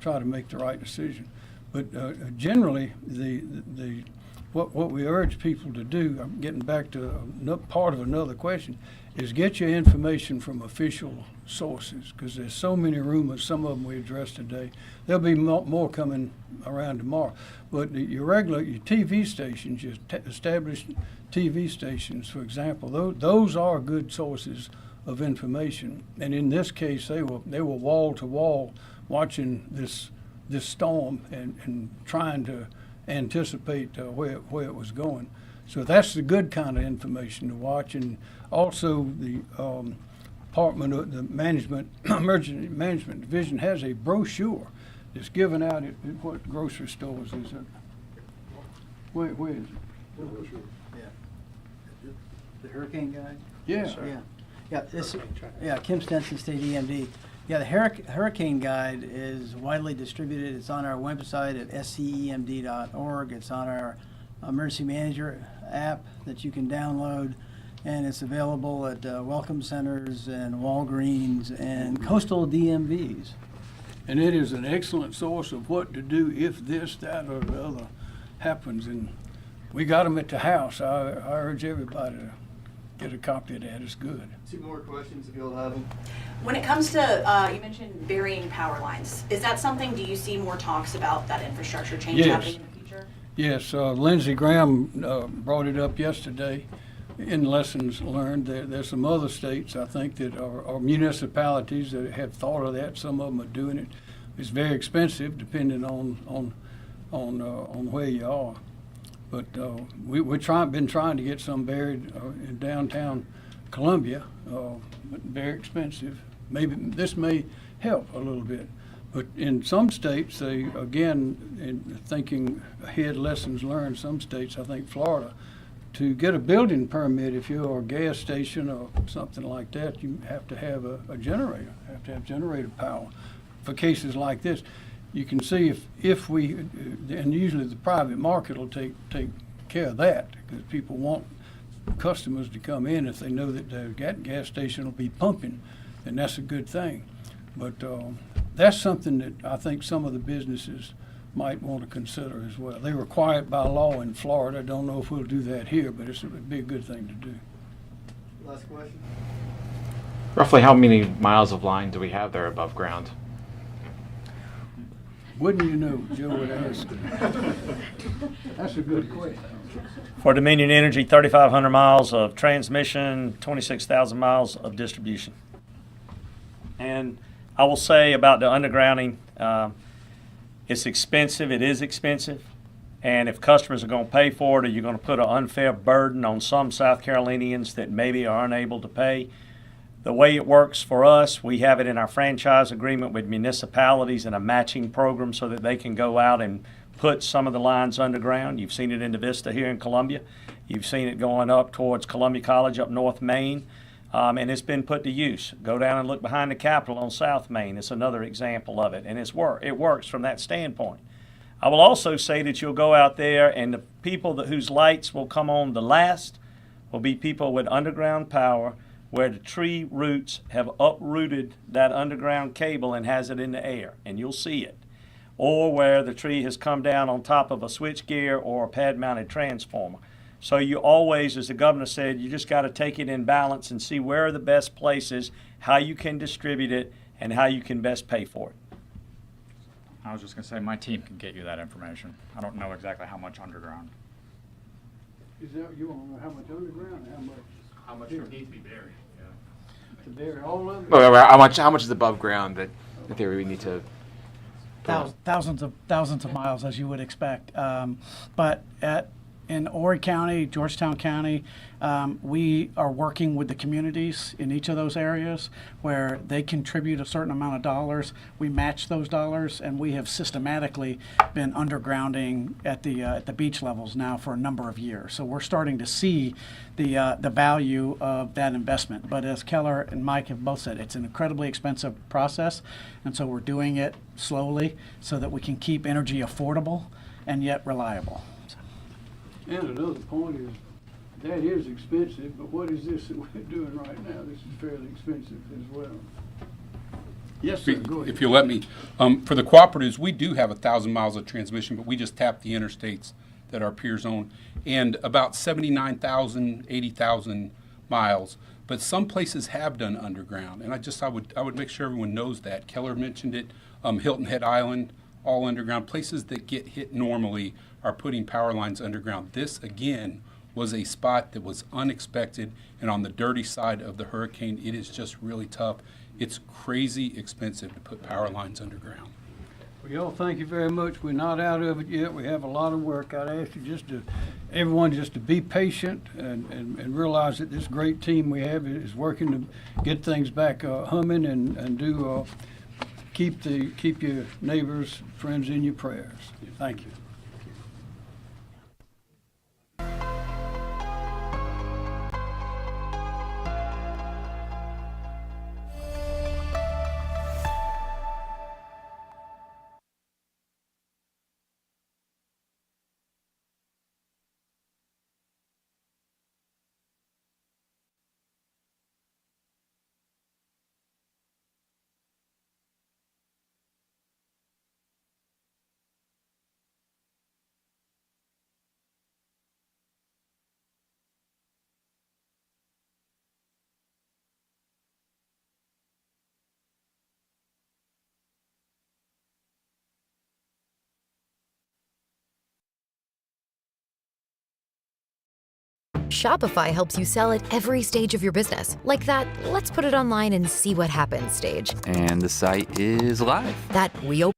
to make the right decision. But generally, the what we urge people to do, I'm getting back to part of another question, is get your information from official sources, because there's so many rumors, some of them we addressed today. There'll be more coming around tomorrow. But your TV stations, your established TV stations, for example, those are good sources of information. And in this case, they were wall to wall watching this storm and trying to anticipate where it was going. So that's the good kind of information to watch. And also the Department of the Emergency Management Division has a brochure that's given out at what grocery stores is it? Where is it? Yeah. The hurricane guide? Yeah. Kim Stenson, State EMD. Yeah, the hurricane guide is widely distributed. It's on our website at scemd.org. It's on our emergency manager app that you can download, and it's available at welcome centers and Walgreens and coastal DMVs. And it is an excellent source of what to do if this, that, or the other happens. And we got them at the house. I urge everybody to get a copy of that. It's good. 2 more questions if you'll have them. When it comes to, you mentioned burying power lines. Is that something, do you see more talks about that infrastructure change happening in the future? Yes, Lindsey Graham brought it up yesterday in lessons learned. There's some other states, I think, that are municipalities that have thought of that. Some of them are doing it. It's very expensive depending on where you are. But we've been trying to get some buried in downtown Columbia, but very expensive. Maybe this may help a little bit. But in some states, they, again, in thinking ahead, lessons learned, some states, I think Florida, to get a building permit, if you're a gas station or something like that, you have to have a generator, have to have generator power. For cases like this, you can see if we, and usually the private market will take care of that, because people want customers to come in if they know that the gas station will be pumping, and that's a good thing. But that's something that I think some of the businesses might want to consider as well. They require it by law in Florida. I don't know if we'll do that here, but it'd be a good thing to do. Last question. Roughly how many miles of line do we have there above ground? Wouldn't you know, Joe would ask. That's a good question. For Dominion Energy, 3,500 miles of transmission, 26,000 miles of distribution. And I will say about the undergrounding, it's expensive. It is expensive. And if customers are going to pay for it, or you're going to put an unfair burden on some South Carolinians that maybe are unable to pay, the way it works for us, we have it in our franchise agreement with municipalities in a matching program so that they can go out and put some of the lines underground. You've seen it in the Vista here in Columbia. You've seen it going up towards Columbia College up North Main. And it's been put to use. Go down and look behind the Capitol on South Main. It's another example of it. And it works from that standpoint. I will also say that you'll go out there and the people whose lights will come on the last will be people with underground power where the tree roots have uprooted that underground cable and has it in the air, and you'll see it. Or where the tree has come down on top of a switchgear or a pad-mounted transformer. So you always, as the governor said, you just got to take it in balance and see where are the best places, how you can distribute it, and how you can best pay for it. I was just going to say my team can get you that information. I don't know exactly how much underground. Is that, you want to know how much underground, how much would need to be buried? To bury all of it? Well, how much is above ground that in theory we need to? Thousands of miles, as you would expect. But in Horry County, Georgetown County, we are working with the communities in each of those areas where they contribute a certain amount of dollars. We match those dollars, and we have systematically been undergrounding at the beach levels now for a number of years. So we're starting to see the value of that investment. But as Keller and Mike have both said, it's an incredibly expensive process, and so we're doing it slowly so that we can keep energy affordable and yet reliable. And another point is, that is expensive, but what is this that we're doing right now? This is fairly expensive as well. Yes, sir, go ahead. If you'll let me. For the cooperatives, we do have 1,000 miles of transmission, but we just tap the interstates that our peers own, and about 79,000, 80,000 miles. But some places have done underground, and I would make sure everyone knows that. Keller mentioned it, Hilton Head Island, all underground. Places that get hit normally are putting power lines underground. This, again, was a spot that was unexpected, and on the dirty side of the hurricane, it is just really tough. It's crazy expensive to put power lines underground. Well, y'all, thank you very much. We're not out of it yet. We have a lot of work. I'd ask you everyone just to be patient and realize that this great team we have is working to get things back humming and do keep your neighbors, friends in your prayers. Thank you. Shopify helps you sell at every stage of your business. Like that, let's put it online and see what happens stage. And the site is live. That we open